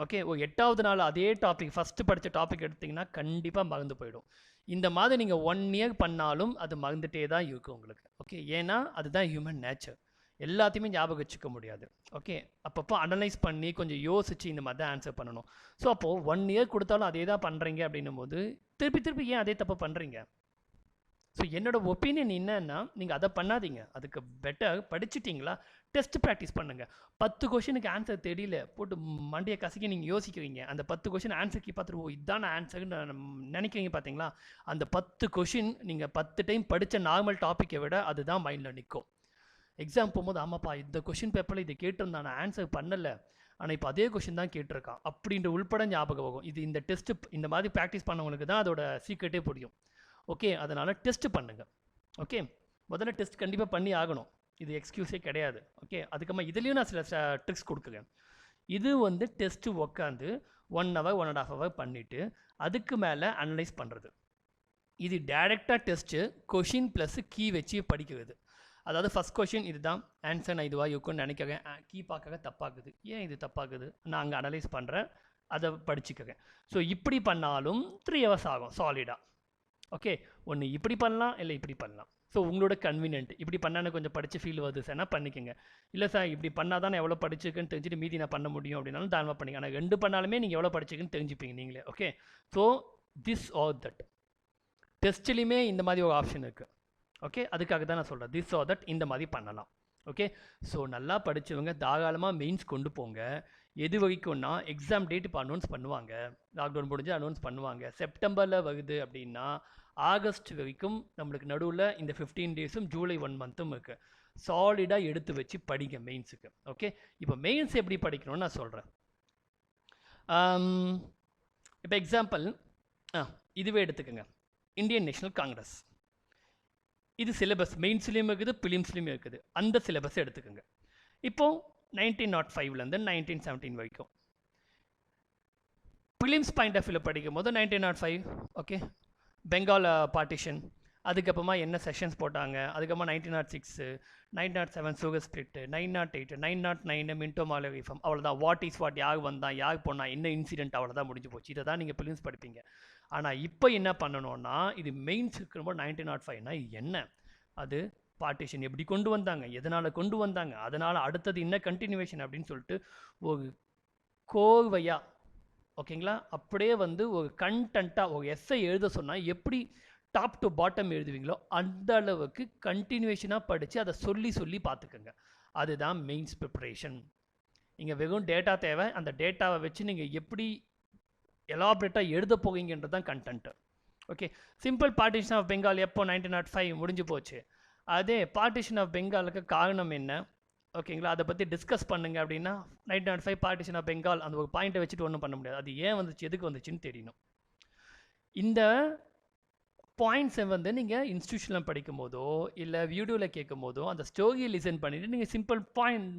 ஓகே, ஒரு 8ஆவது நாள் அதே டாபிக் ஃபஸ்ட்டு படித்த டாபிக் எடுத்திங்கன்னா கண்டிப்பாக மறந்து போயிடும். இந்த மாதிரி நீங்கள் 1 இயர் பண்ணாலும் அது மறந்துட்டே தான் இருக்கும் உங்களுக்கு. ஓகே, ஏன்னா அதுதான் ஹியூமன் நேச்சர். எல்லாத்தையுமே ஞாபகம் வச்சுக்க முடியாது. ஓகே, அப்பப்போ அனலைஸ் பண்ணி கொஞ்சம் யோசித்து இந்த மாதிரி தான் ஆன்சர் பண்ணணும். ஸோ அப்போது 1 இயர் கொடுத்தாலும் அதே தான் பண்ணுறீங்க அப்படின்னும் போது திருப்பி திருப்பி ஏன் அதே தப்பு பண்ணுறீங்க? ஸோ என்னோட ஒப்பீனியன் என்னன்னா, நீங்கள் அதை பண்ணாதீங்க. அதுக்கு பெட்டர் படிச்சுட்டிங்களா, டெஸ்ட் ப்ராக்டிஸ் பண்ணுங்கள். 10 கொஷனுக்கு ஆன்சர் தெரியல, போட்டு மண்டையை கசக்கி நீங்கள் யோசிக்கிறீங்க. அந்த 10 கொஷின் ஆன்சர் கீ பார்த்துட்டு ஓ இதுதான் ஆன்சர்னு நினைக்கிறீங்க பார்த்தீங்களா? அந்த 10 கொஷின் நீங்கள் 10 டைம் படித்த நார்மல் டாப்பிக்கை விட அதுதான் மைண்டில் நிற்கும். எக்ஸாம் போகும்போது ஆமாப்பா இந்த கொஷின் பேப்பரில் இதை கேட்டிருந்தான், நான் ஆன்சர் பண்ணலை, ஆனால் இப்போ அதே கொஷின் தான் கேட்டிருக்கான் அப்படின்ற உள்பட ஞாபகம் ஆகும். இது இந்த டெஸ்ட்டு இந்த மாதிரி ப்ராக்டிஸ் பண்ணவங்களுக்கு தான் அதோட சீக்ரெட்டே புரியும். ஓகே, அதனால் டெஸ்ட் பண்ணுங்கள். ஓகே, முதல்ல டெஸ்ட் கண்டிப்பாக பண்ணி ஆகணும், இது எக்ஸ்கியூஸே கிடையாது. ஓகே, அதுக்கப்புறமா இதுலேயும் நான் சில ட்ரிக்ஸ் கொடுக்குறேன். இது வந்து டெஸ்ட்டு உட்காந்து 1 hour 1.5 hour பண்ணிவிட்டு அதுக்கு மேலே அனலைஸ் பண்ணுறது. இது டேரெக்டாக டெஸ்ட்டு கொஷின் ப்ளஸ் கீ வச்சு படிக்கிறது. அதாவது ஃபஸ்ட் கொஷின் இதுதான் ஆன்சர், நான் இதுவாக இருக்கும்னு நினைக்கிறேன், கீ பார்க்க தப்பாகுது, ஏன் இது தப்பாகுது, நான் அங்கே அனலைஸ் பண்ணுறேன், அதை படிச்சுக்கிறேன். ஸோ இப்படி பண்ணாலும் 3 hours ஆகும் சாலிடாக. ஓகே, ஒன்று இப்படி பண்ணலாம், இல்லை இப்படி பண்ணலாம். ஸோ உங்களோட கன்வீனியன்ட். இப்படி பண்ணால் கொஞ்சம் படித்து ஃபீல் வருது சார், நான் பண்ணிக்கோங்க. இல்லை சார் இப்படி பண்ணால் தான் நான் எவ்வளோ படிச்சிருக்கேன்னு தெரிஞ்சுட்டு மீதி நான் பண்ண முடியும் அப்படின்னாலும் தாராளமாக பண்ணிங்க. ஆனால் 2 பண்ணாலுமே நீங்கள் எவ்வளோ படிச்சிருக்குன்னு தெரிஞ்சுப்பீங்க நீங்களே. Okay, so this are that டெஸ்ட்லேயுமே இந்த மாதிரி ஒரு ஆப்ஷன் இருக்குது. ஓகே, அதுக்காக தான் நான் சொல்கிறேன், திஸ் ஆர் தட் இந்த மாதிரி பண்ணலாம். ஓகே, ஸோ நல்லா படித்தவங்க தாராளமாக மெயின்ஸ் கொண்டு போங்க. எது வரைக்கும்னா எக்ஸாம் டேட் இப்போ அனௌன்ஸ் பண்ணுவாங்க, லாக்டவுன் முடிஞ்சு அனௌன்ஸ் பண்ணுவாங்க. செப்டம்பரில் வருது அப்படின்னா ஆகஸ்ட் வரைக்கும் நம்மளுக்கு நடுவில் இந்த 15 டேஸும் ஜூலை 1 monthும் இருக்குது. சாலிடாக எடுத்து வச்சு படிங்க மெயின்ஸுக்கு. ஓகே, இப்போ மெயின்ஸ் எப்படி படிக்கணும்னு நான் சொல்கிறேன். இப்போ எக்ஸாம்பிள் இதுவே எடுத்துக்கோங்க, இந்தியன் நேஷனல் காங்கிரஸ். இது சிலபஸ் மெயின்ஸ்லேயும் இருக்குது, பிலிம்ஸ்லேயும் இருக்குது. அந்த சிலபஸ் எடுத்துக்கோங்க. இப்போது 1905லேருந்து 1917 வரைக்கும் பிலிம்ஸ் பாயிண்ட் ஆஃப் வியூவில் படிக்கும் போது 1905 ஓகே பெங்கால் பார்ட்டிஷன், அதுக்கப்புறமா என்ன செஷன்ஸ் போட்டாங்க, அதுக்கப்புறமா 1906 1907 சுகர் ஸ்பிளிட்டு, 908 909 மின்டோ மாலே ரிஃபார்ம், அவ்வளோதான். வாட் இஸ் வாட், யார் வந்தான் யார் போனால் என்ன இன்சிடென்ட், அவ்வளோதான், முடிஞ்சு போச்சு. இதை தான் நீங்கள் பிலிம்ஸ் படிப்பீங்க. ஆனால் இப்போ என்ன பண்ணணும்னா இது மெயின்ஸ் இருக்கும்போது 1905னா என்ன, அது பார்ட்டிஷன் எப்படி கொண்டு வந்தாங்க, எதனால் கொண்டு வந்தாங்க, அதனால் அடுத்தது என்ன கண்டினியூவேஷன் அப்படின்னு சொல்லிட்டு ஒரு கோர்வையாக ஓகேங்களா, அப்படியே வந்து ஒரு கண்டென்ட்டாக ஒரு எஸ்ஸை எழுத சொன்னால் எப்படி டாப் டு பாட்டம் எழுதுவீங்களோ அந்த அளவுக்கு கண்டினியூவேஷனாக படித்து அதை சொல்லி சொல்லி பார்த்துக்கோங்க. அதுதான் மெயின்ஸ் ப்ரிப்பரேஷன். நீங்கள் வெறும் டேட்டா தேவை, அந்த டேட்டாவை வச்சு நீங்கள் எப்படி எலாபரேட்டாக எழுத போகிறீங்கன்றது தான் content. Okay, simple partition of Bengal எப்போ 1905 முடிஞ்சு போச்சு. அதே பார்ட்டிஷன் ஆஃப் பெங்காலுக்கு காரணம் என்ன, ஓகேங்களா, அதை பற்றி டிஸ்கஸ் பண்ணுங்க அப்படின்னா 1905 பார்ட்டிஷன் ஆஃப் பெங்கால் அந்த ஒரு பாயிண்ட்டை வச்சுட்டு ஒன்றும் பண்ண முடியாது. அது ஏன் வந்துச்சு, எதுக்கு வந்துச்சுன்னு தெரியணும். இந்த பாயிண்ட்ஸை வந்து நீங்கள் இன்ஸ்டியூஷனில் படிக்கும் போதோ இல்லை வீடியோவில் கேட்கும் போதோ அந்த ஸ்டோரியை லிசன் பண்ணிவிட்டு நீங்கள் simple point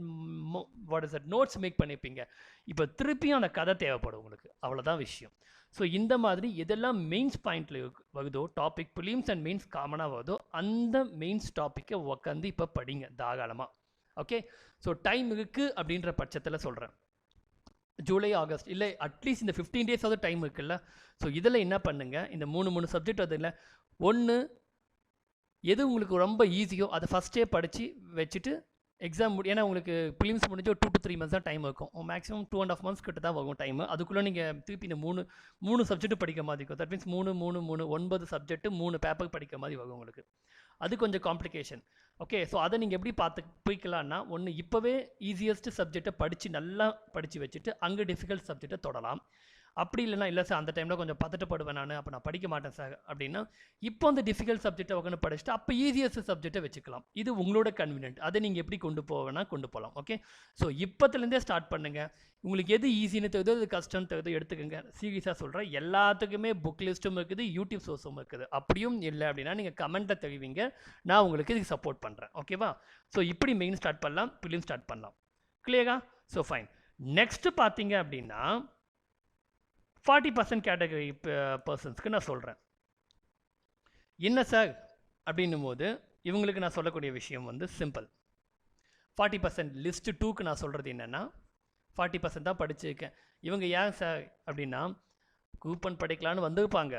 what is that notes make பண்ணியிருப்பீங்க. இப்போ திருப்பியும் அந்த கதை தேவைப்படும் உங்களுக்கு, அவ்வளோதான் விஷயம். ஸோ இந்த மாதிரி எதெல்லாம் மெயின்ஸ் பாயிண்டில் வருதோ டாபிக், பிலிம்ஸ் அண்ட் மெயின்ஸ் காமனாக வருதோ அந்த மெயின்ஸ் டாப்பிக்கை உட்காந்து இப்போ படிங்க தாராளமாக. ஓகே, ஸோ டைம் இருக்குது அப்படின்ற பட்சத்தில் சொல்கிறேன், ஜூலை ஆகஸ்ட் இல்லை அட்லீஸ்ட் இந்த 15 டேஸாவது டைம் இருக்குல்ல. ஸோ இதில் என்ன பண்ணுங்கள், இந்த 3 சப்ஜெக்ட் அது இல்லை, ஒன்று எது உங்களுக்கு ரொம்ப ஈஸியோ அதை ஃபஸ்ட்டே படித்து வச்சுட்டு எக்ஸாம் ஏன்னா உங்களுக்கு பிலிம்ஸ் முடிஞ்சு ஒரு 2 to 3 months தான் டைம் இருக்கும், மேக்ஸிமம் 2.5 months கிட்ட தான் வரும் டைமு. அதுக்குள்ளே நீங்கள் திருப்பி இந்த 3 சப்ஜெக்ட் படிக்க மாதிரி இருக்கும். தட் மீன்ஸ் 9 சப்ஜெக்ட் 3 பேப்பர் படிக்க மாதிரி வரும் உங்களுக்கு. அது கொஞ்சம் காம்ப்ளிகேஷன். ஓகே, ஸோ அதை நீங்கள் எப்படி பிடிக்கலான்னா, ஒன்று இப்போவே ஈஸியஸ்ட் சப்ஜெக்டை படித்து நல்லா படித்து வச்சுட்டு அங்கே டிஃபிகல்ட் சப்ஜெக்டை தொடலாம். அப்படி இல்லைனா இல்லை சார் அந்த டைமில் கொஞ்சம் பதட்டப்படுவேன் நான், அப்போ நான் படிக்க மாட்டேன் சார் அப்படின்னா இப்போ அந்த டிஃபிகல்ட் சப்ஜெக்டை உட்காந்து படிச்சுட்டு அப்போ ஈஸியஸ்ட் சப்ஜெக்டை வச்சுக்கலாம். இது உங்களோட கன்வீனியன்ட், அதை நீங்கள் எப்படி கொண்டு போவேன்னா கொண்டு போகலாம். ஓகே, ஸோ இப்போத்துலேருந்தே ஸ்டார்ட் பண்ணுங்கள். உங்களுக்கு எது ஈஸின்னு தெரியுதோ எது கஷ்டம் தெரியுதோ எடுத்துக்கோங்க. சீரியஸாக சொல்கிறேன், எல்லாத்துக்குமே புக் லிஸ்ட்டும் இருக்குது, யூடியூப் சோர்ஸும் இருக்குது. அப்படியும் இல்லை அப்படின்னா நீங்கள் கமெண்ட்டில் தெரிவிங்க, நான் உங்களுக்கு இதுக்கு சப்போர்ட் பண்ணுறேன். ஓகேவா? ஸோ இப்படி மெயின் ஸ்டார்ட் பண்ணலாம், பிலிம் ஸ்டார்ட் பண்ணலாம். கிளியரா? So fine. நெக்ஸ்ட்டு பார்த்தீங்க அப்படின்னா 40% கேட்டகரி பர்சன்ஸ்க்கு நான் சொல்கிறேன். என்ன சார் அப்படின்னும் போது இவங்களுக்கு நான் சொல்லக்கூடிய விஷயம் வந்து சிம்பிள். 40% லிஸ்ட்டு 2க்கு நான் சொல்கிறது என்னென்னா 40% தான் படிச்சிருக்கேன். இவங்க ஏன் சார் அப்படின்னா கூப்பன் படிக்கலான்னு வந்திருப்பாங்க.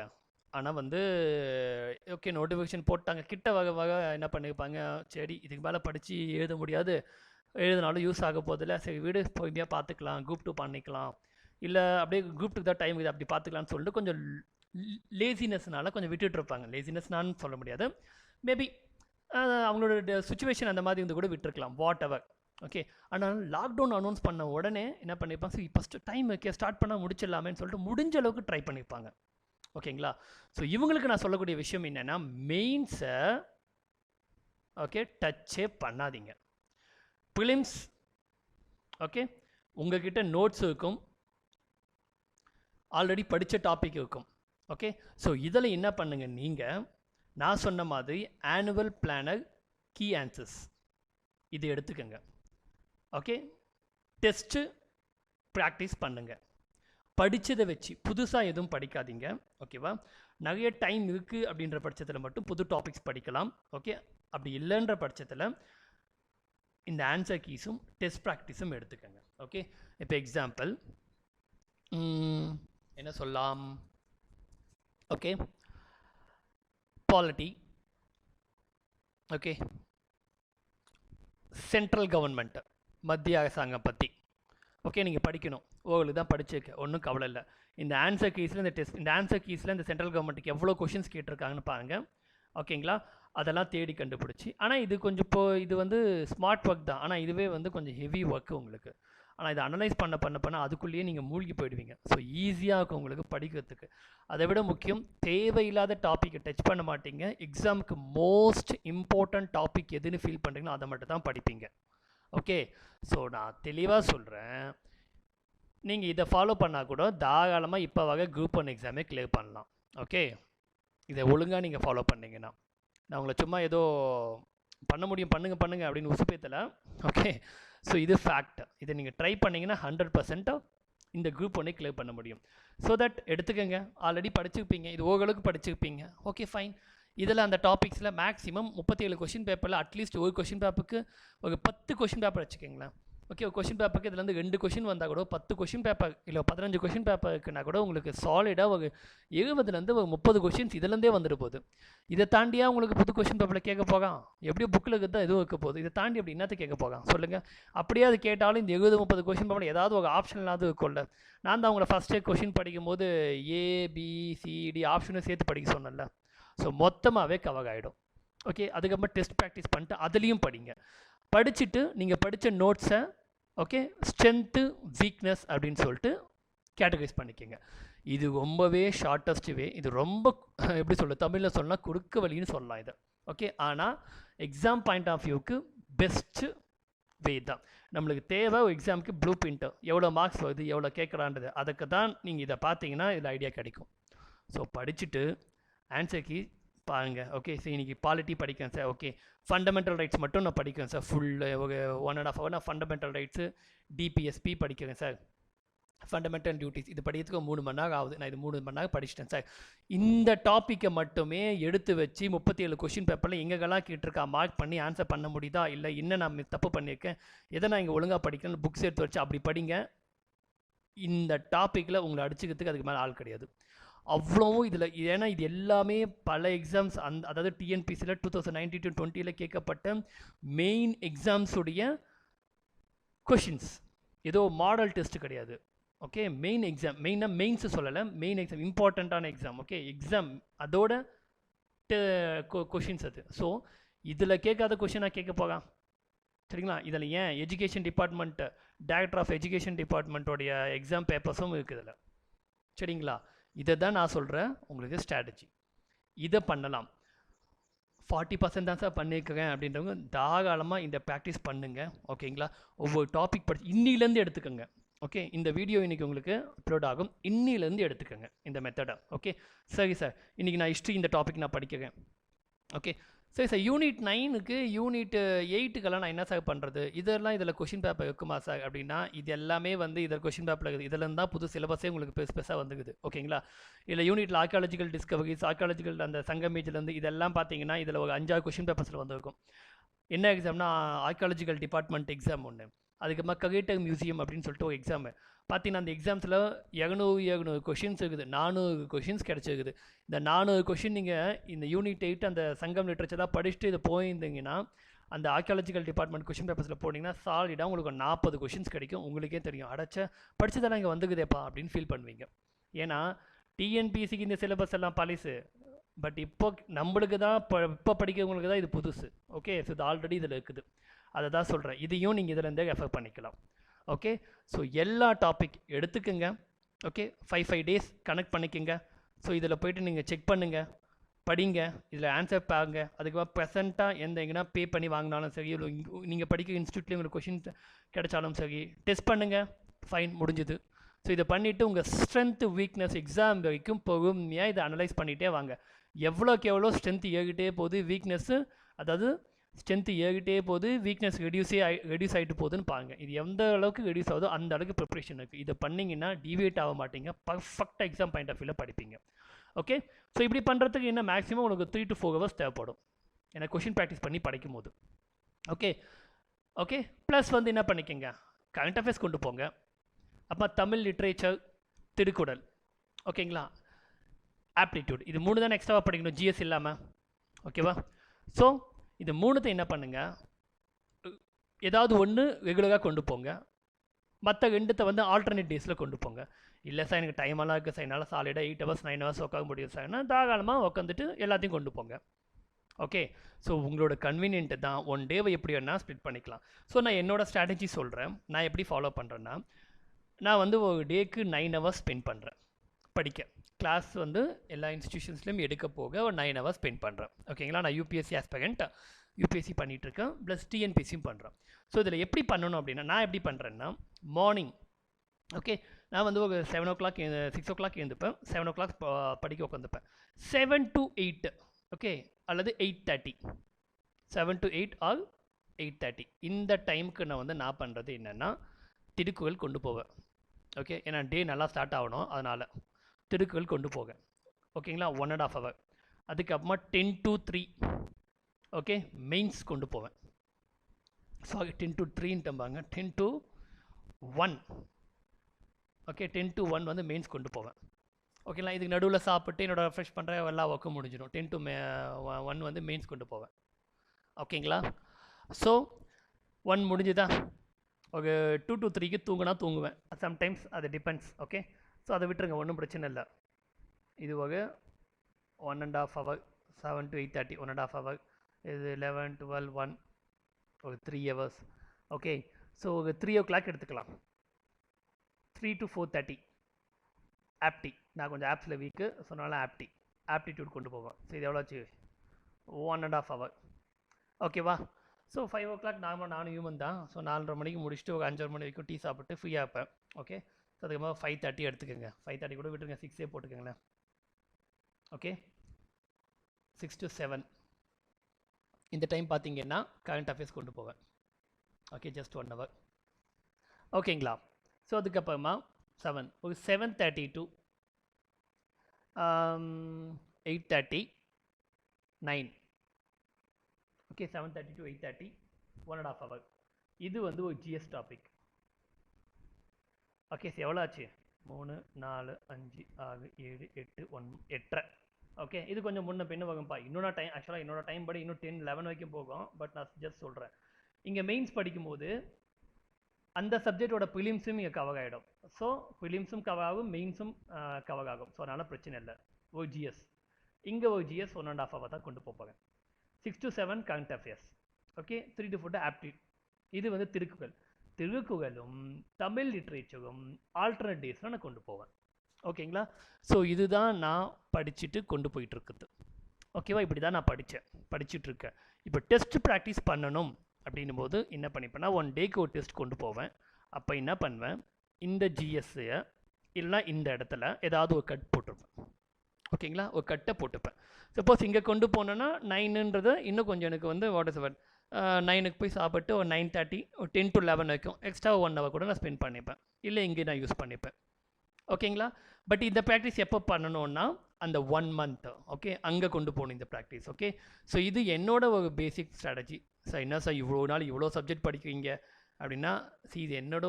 ஆனால் வந்து ஓகே நோட்டிஃபிகேஷன் போட்டாங்க, கிட்ட வகை என்ன பண்ணியிருப்பாங்க, சரி இதுக்கு மேலே படித்து எழுத முடியாது, எழுதினாலும் யூஸ் ஆக போதில்லை, சரி வீடு பொறுமையாக பார்த்துக்கலாம், குரூப் 2 பண்ணிக்கலாம், இல்லை அப்படியே குரூப் 2 தான் டைம் இது அப்படி பார்த்துக்கலான்னு சொல்லிட்டு கொஞ்சம் லேசினஸ்னால கொஞ்சம் விட்டுட்ருப்பாங்க. லேசினஸ்னான்னு சொல்ல முடியாது, மேபி அவங்களோட சுச்சுவேஷன் அந்த மாதிரி வந்து கூட விட்டுருக்கலாம், வாட் எவர். ஓகே, ஆனால் லாக்டவுன் அனௌன்ஸ் பண்ண உடனே என்ன பண்ணியிருப்பாங்க, சரி ஃபஸ்ட்டு டைம் ஓகே ஸ்டார்ட் பண்ணால் முடிச்சிடலாமேன்னு சொல்லிட்டு முடிஞ்ச அளவுக்கு ட்ரை பண்ணியிருப்பாங்க. ஓகேங்களா? ஸோ இவங்களுக்கு நான் சொல்லக்கூடிய விஷயம் என்னென்னா மெயின்ஸை ஓகே டச்சே பண்ணாதீங்க. ப்ரிலிம்ஸ் ஓகே உங்ககிட்ட நோட்ஸ் இருக்கும், ஆல்ரெடி படித்த டாபிக் இருக்கும். ஓகே, ஸோ இதில் என்ன பண்ணுங்க, நீங்கள் நான் சொன்ன மாதிரி ஆனுவல் பிளானர் கீ ஆன்சர்ஸ் இது எடுத்துக்கோங்க. ஓகே, டெஸ்ட்டு ப்ராக்டிஸ் பண்ணுங்கள். படித்ததை வச்சு புதுசாக எதுவும் படிக்காதீங்க. ஓகேவா? நிறைய டைம் இருக்குது அப்படின்ற பட்சத்தில் மட்டும் புது டாபிக்ஸ் படிக்கலாம். ஓகே, அப்படி இல்லைன்ற பட்சத்தில் இந்த ஆன்சர் கீஸும் டெஸ்ட் ப்ராக்டிஸும் எடுத்துக்கோங்க. ஓகே, இப்போ எக்ஸாம்பிள் என்ன சொல்லலாம், okay polity, okay central government மத்திய அரசாங்கம் பற்றி ஓகே நீங்கள் படிக்கணும். உங்களுக்கு தான் படிச்சிருக்கேன், ஒன்றும் கவலை இல்லை. இந்த ஆன்சர் கீஸில் இந்த ஆன்சர் கீஸில் இந்த சென்ட்ரல் கவர்மெண்ட்டுக்கு எவ்வளோ கொஷின்ஸ் கேட்டிருக்காங்கன்னு பாருங்கள். ஓகேங்களா? அதெல்லாம் தேடி கண்டுபிடிச்சி, ஆனால் இது கொஞ்சம் இது வந்து ஸ்மார்ட் ஒர்க் தான், ஆனால் இதுவே வந்து கொஞ்சம் ஹெவி ஒர்க்கு உங்களுக்கு. ஆனால் இதை அனலைஸ் பண்ண அதுக்குள்ளேயே நீங்கள் மூழ்கி போயிடுவீங்க. ஸோ ஈஸியாக இருக்கும் உங்களுக்கு படிக்கிறதுக்கு. அதை விட முக்கியம், தேவையில்லாத டாப்பிக்கை டச் பண்ண மாட்டீங்க. எக்ஸாமுக்கு மோஸ்ட் இம்பார்ட்டன்ட் டாபிக் எதுன்னு ஃபீல் பண்ணுறீங்களோ அதை மட்டும் தான் படிப்பீங்க. ஓகே, ஸோ நான் தெளிவாக சொல்கிறேன், நீங்கள் இதை ஃபாலோ பண்ணால் கூட தாராளமாக இப்போ வகை குரூப் 1 எக்ஸாமே கிளியர் பண்ணலாம். ஓகே, இதை ஒழுங்காக நீங்கள் ஃபாலோ பண்ணிங்கன்னா, நான் உங்களை சும்மா ஏதோ பண்ண முடியும் பண்ணுங்க அப்படின்னு உசுப்பேத்தலை. ஓகே, ஸோ இது ஃபேக்ட். இதை நீங்கள் ட்ரை பண்ணிங்கன்னா 100% இந்த குரூப் 1 கிளியர் பண்ண முடியும். ஸோ தட் எடுத்துக்கோங்க, ஆல்ரெடி படிச்சுருப்பீங்க, இது ஓரளவுக்கு படிச்சுருப்பீங்க. Okay fine. இதில் அந்த டாபிக்ஸில் மேக்ஸிமம் 37 கொஷின் பேப்பரில் அட்லீஸ்ட் ஒரு கொஷின் பேப்பருக்கு ஒரு 10 கொஷின் பேப்பர் வச்சுக்கோங்களேன். ஓகே, ஒரு கொஷின் பேப்பருக்கு இதுலேருந்து 2 கொஷின் வந்தால் கூட 10 கொஷின் பேப்பர் இல்லை 15 கொஷின் பேப்பருக்குன்னா கூட உங்களுக்கு சாலிடாக ஒரு 70லேருந்து ஒரு 30 கொஷின்ஸ் இதுலேருந்தே வந்துட்டு போகுது. இதை தாண்டியாக உங்களுக்கு புது கொஷின் பேப்பரில் கேட்க போகாம், எப்படியோ புக்கில் இருக்குது தான் எதுவும் வைக்க போகுது. இதை தாண்டி அப்படி என்னத்தை கேட்க போகாம் சொல்லுங்கள்? அப்படியே அது கேட்டாலும் இந்த 70-30 கொஷின் பேப்பரில் ஏதாவது ஒரு ஆப்ஷன்லாவது இருக்கும்ல. நான் தான் அவங்கள ஃபஸ்ட்டே கொஷின் படிக்கும் போது ABCD ஆப்ஷனும் சேர்த்து படிக்க சொன்னேன்ல. ஸோ மொத்தமாகவே கவர் ஆகிடும். ஓகே, அதுக்கப்புறம் டெஸ்ட் ப்ராக்டிஸ் பண்ணிட்டு அதுலேயும் படிங்க. படிச்சுட்டு நீங்கள் படித்த நோட்ஸை ஓகே ஸ்ட்ரென்த்து வீக்னஸ் அப்படின்னு சொல்லிட்டு கேட்டகரைஸ் பண்ணிக்கோங்க. இது ரொம்பவே ஷார்ட்டஸ்ட் வே. இது ரொம்ப எப்படி சொல்ல, தமிழில் சொன்னால் குறுக்கு வழின்னு சொல்லலாம் இதை. ஓகே, ஆனால் எக்ஸாம் பாயிண்ட் ஆஃப் வியூக்கு பெஸ்ட்டு வே தான். நம்மளுக்கு தேவை எக்ஸாமுக்கு ப்ளூ பிரிண்ட்டு, எவ்வளோ மார்க்ஸ் வருது, எவ்வளோ கேட்குறான்றது, அதுக்கு தான் நீங்கள் இதை பார்த்தீங்கன்னா இதில் ஐடியா கிடைக்கும். ஸோ படிச்சுட்டு ஆன்சர் கீ பாருங்கள். ஓகே, சரி இன்றைக்கி பாலிட்டி படிக்கிறேன் சார், ஓகே ஃபண்டமெண்டல் ரைட்ஸ் மட்டும் நான் படிக்கிறேன் சார், ஃபுல் ஒரு 1.5 hour நான் ஃபண்டமெண்டல் ரைட்ஸு DPSP படிக்கிறேன் சார், ஃபண்டமெண்டல் டியூட்டிஸ் இது படிக்கிறதுக்கு 3 மணி நேரம் ஆகுது, நான் இது 3 மணி நேரம் படிச்சிட்டேன் சார். இந்த டாப்பிக்கை மட்டுமே எடுத்து வச்சு 37 கொஷின் பேப்பரில் எங்கெல்லாம் கேட்டிருக்கா மார்க் பண்ணி ஆன்சர் பண்ண முடியுதா, இல்லை என்ன நான் தப்பு பண்ணியிருக்கேன், எதை நான் இங்கே ஒழுங்காக படிக்கிறேன்னு புக்ஸ் எடுத்து வச்சு அப்படி படிங்க. இந்த டாப்பிக்கில் உங்களை அடிச்சுக்கிறதுக்கு அதுக்கு மேலே ஆள் கிடையாது. அவ்வளோவும் இதில், ஏன்னா இது எல்லாமே பல எக்ஸாம்ஸ் அதாவது TNPSCயில் 2019-20 கேட்கப்பட்ட மெயின் எக்ஸாம்ஸுடைய கொஷின்ஸ், ஏதோ மாடல் டெஸ்ட் கிடையாது. ஓகே, மெயின் எக்ஸாம், மெயின்ஸு சொல்லலை, மெயின் எக்ஸாம் இம்பார்ட்டண்ட்டான எக்ஸாம். ஓகே, எக்ஸாம் அதோட கொஷின்ஸ் அது. ஸோ இதில் கேட்காத கொஷினாக கேட்க போகலாம் சரிங்களா? இதில் ஏன் education department, director of education டிபார்ட்மெண்ட்டோடைய எக்ஸாம் பேப்பர்ஸும் இருக்குது இதில் சரிங்களா? இதை தான் நான் சொல்கிறேன் உங்களுக்கு ஸ்ட்ராட்டஜி. இதை பண்ணலாம். 40% தான் சார் பண்ணியிருக்கிறேன் அப்படின்றவங்க தாராளமாக இந்த ப்ராக்டிஸ் பண்ணுங்கள். ஓகேங்களா? ஒவ்வொரு டாபிக் படிச்சு இன்னிலேருந்து எடுத்துக்கோங்க. ஓகே, இந்த வீடியோ இன்றைக்கி உங்களுக்கு அப்லோட் ஆகும், இன்னிலேருந்து எடுத்துக்கோங்க இந்த மெத்தடை. ஓகே, சரி சார் இன்றைக்கி நான் ஹிஸ்ட்ரி இந்த டாபிக் நான் படிக்கிறேன். ஓகே, சரி சார், யூனிட் 9க்கு யூனிட் 8க்கெல்லாம் நான் என்ன சார் பண்ணுறது? இதெல்லாம் இதில் கொஷின் பேப்பர் இருக்குமா சார் அப்படின்னா, இது எல்லாமே வந்து இதில் கொஷின் பேப்பரில் இருக்குது. இதில் தான் புது சிலபஸே உங்களுக்கு பெருசாக வந்துக்குது. ஓகேங்களா? இல்லை யூனிட்டில் ஆர்காலஜிக்கல் டிஸ்கவரிஸ், ஆர்காலஜிக்கல் அந்த சங்கமேஜ்லேருந்து இதெல்லாம் பார்த்தீங்கன்னா இதில் ஒரு 5-6 கொஷின் பேப்பர்ஸில் வந்துருக்கும். என்ன எக்ஸாம்னா ஆர்காலஜிக்கல் டிபார்ட்மெண்ட் எக்ஸாம் ஒன்று, அதுக்கப்புறமா ககேட்டர் மியூசியம் அப்படின்னு சொல்லிட்டு ஒரு எக்ஸாமு. பார்த்தீங்கன்னா அந்த எக்ஸாம்ஸில் 200 கொஷின்ஸ் இருக்குது, 400 கொஷின்ஸ் கிடச்சிருக்குது. இந்த 400 கொஷின் நீங்கள் இந்த யூனிட் 8 அந்த சங்கம் லிட்ரேச்சராக படிச்சுட்டு இதை போயிருந்தீங்கன்னா அந்த ஆர்கியாலஜிக்கல் டிபார்ட்மெண்ட் கொஷின் பேப்பர்ஸில் போனீங்கன்னா சாலிடாக உங்களுக்கு 40 கொஷின்ஸ் கிடைக்கும். உங்களுக்கே தெரியும், அடைச்ச படித்ததெல்லாம் இங்கே வந்துக்குதேப்பா அப்படின்னு ஃபீல் பண்ணுவீங்க. ஏன்னா டிஎன்பிஎஸ்சிக்கு இந்த சிலபஸ் எல்லாம் பழசு, பட் இப்போ நம்மளுக்கு தான் இப்போ படிக்கிறவங்களுக்கு தான் இது புதுசு. ஓகே, ஸோ இது ஆல்ரெடி இதில் இருக்குது. அதை தான் சொல்கிறேன், இதையும் நீங்கள் இதிலேருந்தே ரெஃபர் பண்ணிக்கலாம். ஓகே, ஸோ எல்லா டாபிக் எடுத்துக்கோங்க. ஓகே, 5 டேஸ் கனெக்ட் பண்ணிக்கோங்க. ஸோ இதில் போய்ட்டு நீங்கள் செக் பண்ணுங்கள், படிங்க, இதில் ஆன்சர் பாருங்க. அதுக்கப்புறம் ப்ரெசண்ட்டாக எங்கன்னா பே பண்ணி வாங்கினாலும் சரி, இல்லை நீங்கள் படிக்கிற இன்ஸ்டியூட்லேயும் உங்களுக்கு கொஷின் கிடைச்சாலும் சரி, டெஸ்ட் பண்ணுங்கள். ஃபைன், முடிஞ்சுது. ஸோ இதை பண்ணிவிட்டு உங்கள் ஸ்ட்ரென்த்து வீக்னஸ் எக்ஸாம் வரைக்கும் பொறுமையாக இதை அனலைஸ் பண்ணிகிட்டே வாங்க. எவ்வளோக்கு எவ்வளோ ஸ்ட்ரென்த் ஏறிட்டே போகுது, வீக்னஸ்ஸு அதாவது ஸ்ட்ரென்த்து ஏறிட்டே போகுது, வீக்னஸ் ரெடியூஸ் ஆகிட்டு போகுதுன்னு பாருங்கள். இது எந்த அளவுக்கு ரெடியூஸ் ஆகுதோ அந்த அளவுக்கு ப்ரிப்ரேஷன் இருக்குது. இதை பண்ணிங்கன்னா டிவியேட் ஆக மாட்டீங்க, பர்ஃபெக்டாக எக்ஸாம் பாயிண்ட் ஆஃப் வியூவில் படிப்பீங்க. ஓகே, ஸோ இப்படி பண்ணுறதுக்கு என்ன மேக்ஸிமம் உங்களுக்கு 3 to 4 hours தேவைப்படும், ஏன்னா கொஷின் ப்ராக்டிஸ் பண்ணி படிக்கும் போது. ஓகே ஓகே ப்ளஸ் வந்து என்ன பண்ணிக்கோங்க, கரண்ட் அஃபேர்ஸ் கொண்டு போங்க. அப்போ தமிழ் லிட்ரேச்சர், திருக்குறள், ஓகேங்களா, ஆப்டிடியூட், இது 3 தான் எக்ஸ்ட்ராவாக படிக்கணும் ஜிஎஸ் இல்லாமல். ஓகேவா? ஸோ இது 3த்தை என்ன பண்ணுங்கள், ஏதாவது ஒன்று ரெகுலராக கொண்டு போங்க, மற்ற 2த்தை வந்து ஆல்டர்னேட் டேஸில் கொண்டு போங்க. இல்லை சார் எனக்கு டைமெல்லாம் இருக்குது சார், என்னால் சாலிடாக 8 hours 9 hours உட்கார முடியும் சார்னா தாராளமாக உட்காந்துட்டு எல்லாத்தையும் கொண்டு போங்க. ஓகே, ஸோ உங்களோட கன்வீனியன்ட்டு தான், ஒன் டேவை எப்படி வேணால் ஸ்ப்ளிட் பண்ணிக்கலாம். ஸோ நான் என்னோடய ஸ்ட்ராட்டஜி சொல்கிறேன், நான் எப்படி ஃபாலோ பண்ணுறேன்னா, நான் வந்து ஒரு டேக்கு 9 hours ஸ்பெண்ட் பண்ணுறேன் படிக்க. கிளாஸ் வந்து எல்லா இன்ஸ்டியூஷன்ஸ்லையும் எடுக்க போக ஒரு 9 hours ஸ்பெண்ட் பண்ணுறேன். ஓகேங்களா? நான் யூபிஎஸ்சி ஆஸ்பிரண்ட், யூபிஎஸ்சி பண்ணிகிட்ருக்கேன், ப்ளஸ் டிஎன்பிஎஸ்சியும் பண்ணுறேன். ஸோ இதில் எப்படி பண்ணணும் அப்படின்னா, நான் எப்படி பண்ணுறேன்னா, மார்னிங் ஓகே நான் வந்து ஒரு 7 o'clock 6 o'clock எழுந்துப்பேன், 7 o'clock படிக்க உட்காந்துப்பேன். 7 to 8 ஓகே, அல்லது 8:30, 7 to 8 ஆர் 8:30 இந்த டைமுக்கு நான் பண்ணுறது என்னென்னா திருக்குறள் கொண்டு போவேன். ஓகே, ஏன்னா டே நல்லா ஸ்டார்ட் ஆகணும், அதனால் திருக்குறள் கொண்டு போக. ஓகேங்களா, 1.5 hour. அதுக்கப்புறமா 10 to 3 ஓகே மெயின்ஸ் கொண்டு போவேன். Sorry 10 to 3ன்ட்டும்பாங்க, 10 to 1 okay 10 to 1 வந்து மெயின்ஸ் கொண்டு போவேன். ஓகேங்களா, இதுக்கு நடுவில் சாப்பிட்டு என்னோட ரெஃப்ரெஷ் பண்ணுற எல்லா ஒர்க்கும் முடிஞ்சிடும். 10 to 1 வந்து மெயின்ஸ் கொண்டு போவேன். ஓகேங்களா, ஸோ 1 முடிஞ்சுதா, ஒரு 2 to 3க்கு தூங்கினா தூங்குவேன், சம்டைம்ஸ் அது டிபெண்ட்ஸ். ஓகே, ஸோ அதை விட்டுருங்க, ஒன்றும் பிரச்சனை இல்லை. இது ஒரு 1.5 hour, 7 to 8:30 1.5 hour, இது 11, 12, 1 ஒரு 3 hours. ஓகே, ஸோ ஒரு 3 o'clock எடுத்துக்கலாம். 3 to 4:30 ஆப்டி, நான் கொஞ்சம் ஆப்ஸில் வீக்கு, சொன்னால ஆப்டிடியூட் கொண்டு போவேன். ஸோ இது எவ்வளோ ஆச்சு, 1.5 hour. ஓகேவா? ஸோ 5 o'clock நார்மலாக நானும் ஹியூமன் தான். ஸோ 4:30 மணிக்கு முடிச்சுட்டு ஒரு 5:30 மணி வரைக்கும் டீ சாப்பிட்டு ஃப்ரீயாக இருப்பேன். ஓகே, ஸோ அதுக்கப்புறம் 5:30 எடுத்துக்கோங்க, 5:30 கூட விட்டுருங்க, 6 போட்டுக்கோங்களேன். ஓகே, 6 to 7 இந்த டைம் பார்த்தீங்கன்னா கரண்ட் அஃபேர்ஸ் கொண்டு போவேன். Okay, just 1 hour. ஓகேங்களா, ஸோ அதுக்கப்புறமா 7 ஒரு 7:30 to 8:30 9 ஓகே 7:30 to 8:30 1.5 hour. இது வந்து ஒரு ஜிஎஸ் டாபிக். ஓகே, ஸோ எவ்வளோ ஆச்சு, 3 4 5 6 7 8 1 8:30. ஓகே, இது கொஞ்சம் முன்ன பின்ன வகுப்பா. இன்னொரு டைம் ஆக்சுவலாக என்னோட டைம் படி இன்னும் 10 11 வரைக்கும் போகும், பட் நான் ஜஸ்ட் சொல்கிறேன். இங்கே மெயின்ஸ் படிக்கும்போது அந்த சப்ஜெக்டோட ப்ரிலிம்ஸும் இங்கே கவர் ஆகிடும். ஸோ ப்ரிலிம்ஸும் கவர் ஆகும், மெயின்ஸும் கவர் ஆகும். ஸோ அதனால் பிரச்சனை இல்லை. ஒரு ஜிஎஸ் இங்கே ஒரு ஜிஎஸ் 1.5 hour தான் கொண்டு போப்பாங்க. 6 to 7 current affairs. Okay, 3 to 4 ஆப்டிட். இது வந்து திருக்குறளும் தமிழ் லிட்ரேச்சரும் ஆல்டர்னேட் டேஸில் நான் கொண்டு போவேன். ஓகேங்களா, ஸோ இதுதான் நான் படிச்சுட்டு கொண்டு போயிட்டுருக்குது. ஓகேவா, இப்படி தான் நான் படிச்சுட்ருக்கேன். இப்போ டெஸ்ட் ப்ராக்டிஸ் பண்ணணும் அப்படின்னும் போது என்ன பண்ணிப்பேன்னா, 1 டேக்கு ஒரு டெஸ்ட் கொண்டு போவேன். அப்போ என்ன பண்ணுவேன், இந்த ஜிஎஸ்ஸை இல்லைனா இந்த இடத்துல ஏதாவது ஒரு கட் போட்டிருப்பேன். ஓகேங்களா, ஒரு கட்டை போட்டுப்பேன். சப்போஸ் இங்கே கொண்டு போனோன்னா 9ன்றது இன்னும் கொஞ்சம் எனக்கு வந்து வாட் இஸ் 9க்கு போய் சாப்பிட்டு ஒரு 9:30 ஒரு 10 to 11 வரைக்கும் எக்ஸ்ட்ரா 1 hour கூட நான் ஸ்பெண்ட் பண்ணிப்பேன், இல்லை இங்கே நான் யூஸ் பண்ணிப்பேன். ஓகேங்களா? பட் இந்த ப்ராக்டிஸ் எப்போ பண்ணணும்னா அந்த 1 month, ஓகே, அங்கே கொண்டு போகணும் இந்த ப்ராக்டிஸ். ஓகே, ஸோ இது என்னோட ஒரு பேசிக் ஸ்ட்ராட்டஜி. சார் என்ன சார் இவ்வளோ நாள் இவ்வளோ சப்ஜெக்ட் படிக்கிறீங்க அப்படின்னா, இது என்னோட